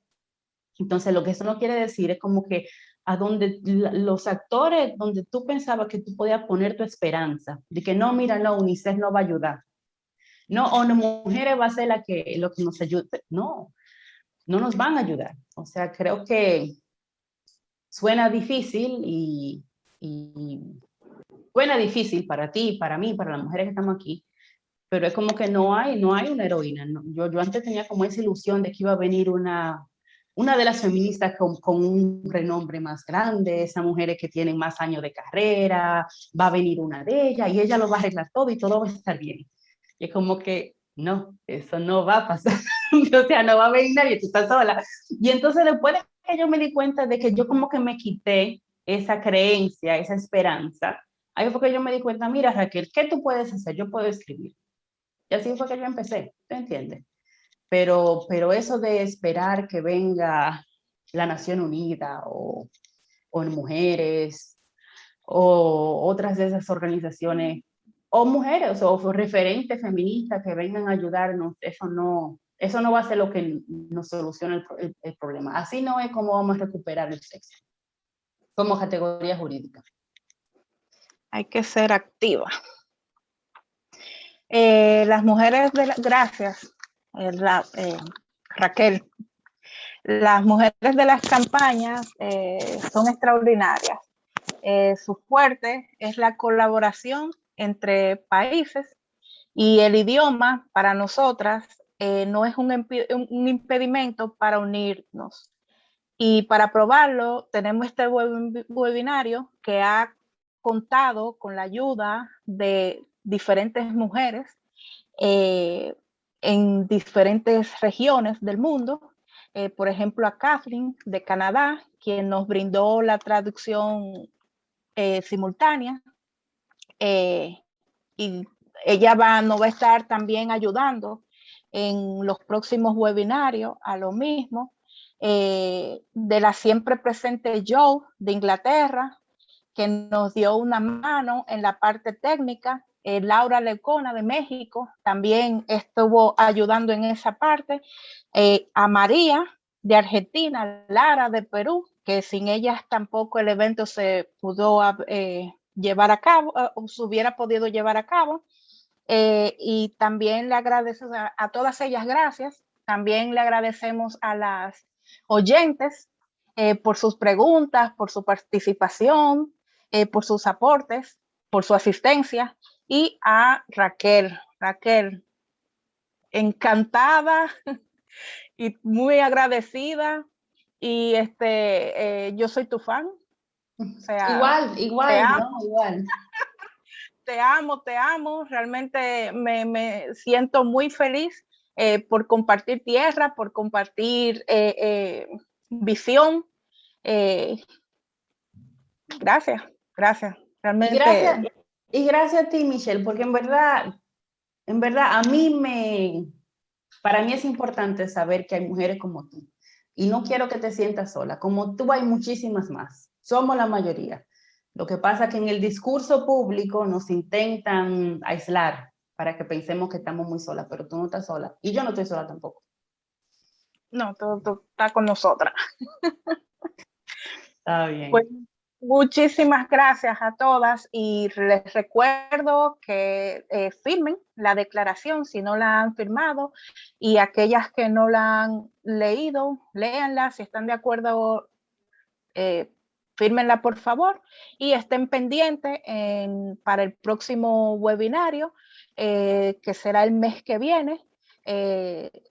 Speaker 2: Entonces, lo que eso no quiere decir es como que a donde los actores, donde tú pensabas que tú podías poner tu esperanza, de que no, mira, no, UNICEF no va a ayudar. No, o no, mujeres va a ser lo que nos ayude. No, no nos van a ayudar. O sea, creo que suena difícil y suena difícil para ti, para mí, para las mujeres que estamos aquí, pero es como que no hay una heroína. No, yo antes tenía como esa ilusión de que iba a venir una de las feministas con un renombre más grande, esas mujeres que tienen más años de carrera, va a venir una de ellas y ella lo va a arreglar todo y todo va a estar bien. Y es como que no, eso no va a pasar. O sea, no va a venir nadie, tú estás sola. Y entonces después de que yo me di cuenta de que yo como que me quité esa creencia, esa esperanza, ahí fue que yo me di cuenta, mira Raquel, ¿qué tú puedes hacer? Yo puedo escribir. Y así fue que yo empecé, ¿te entiendes? Pero eso de esperar que venga la Nación Unida o mujeres o otras de esas organizaciones o mujeres o referentes feministas que vengan a ayudarnos, eso no va a ser lo que nos solucione el problema. Así no es como vamos a recuperar el sexo como categoría jurídica.
Speaker 3: Hay que ser activa. Las mujeres de gracias, Raquel. Las mujeres de las campañas son extraordinarias. Su fuerte es la colaboración entre países y el idioma para nosotras no es un impedimento para unirnos. Y para probarlo tenemos este webinario que ha contado con la ayuda de diferentes mujeres en diferentes regiones del mundo. Por ejemplo, a Catherine de Canadá, quien nos brindó la traducción simultánea. Y ella nos va a estar también ayudando en los próximos webinarios a lo mismo. De la siempre presente Joe de Inglaterra, que nos dio una mano en la parte técnica. Laura Lecona de México también estuvo ayudando en esa parte. A María de Argentina, Lara de Perú, que sin ellas tampoco el evento se pudo llevar a cabo, o se hubiera podido llevar a cabo. Y también le agradecemos a todas ellas, gracias. También le agradecemos a las oyentes por sus preguntas, por su participación, por sus aportes, por su asistencia, y a Raquel. Raquel, encantada y muy agradecida, y yo soy tu fan. O sea,
Speaker 2: igual, ¿no? Igual.
Speaker 3: Te amo, realmente me siento muy feliz por compartir tierra, por compartir visión. Gracias, realmente.
Speaker 2: Y gracias a ti, Michelle, porque en verdad, para mí es importante saber que hay mujeres como tú. Y no quiero que te sientas sola. Como tú hay muchísimas más. Somos la mayoría. Lo que pasa es que en el discurso público nos intentan aislar para que pensemos que estamos muy solas, pero tú no estás sola. Y yo no estoy sola tampoco.
Speaker 3: No, tú estás con nosotras.
Speaker 2: Está bien.
Speaker 3: Pues, Muchísimas gracias a todas y les recuerdo que firmen la declaración si no la han firmado, y aquellas que no la han leído, léanla. Si están de acuerdo, fírmenla por favor, y estén pendientes para el próximo webinario, que será el mes que viene.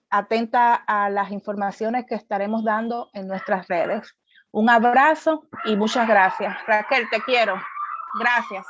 Speaker 3: Atenta a las informaciones que estaremos dando en nuestras redes. Un abrazo y muchas gracias. Raquel, te quiero. Gracias.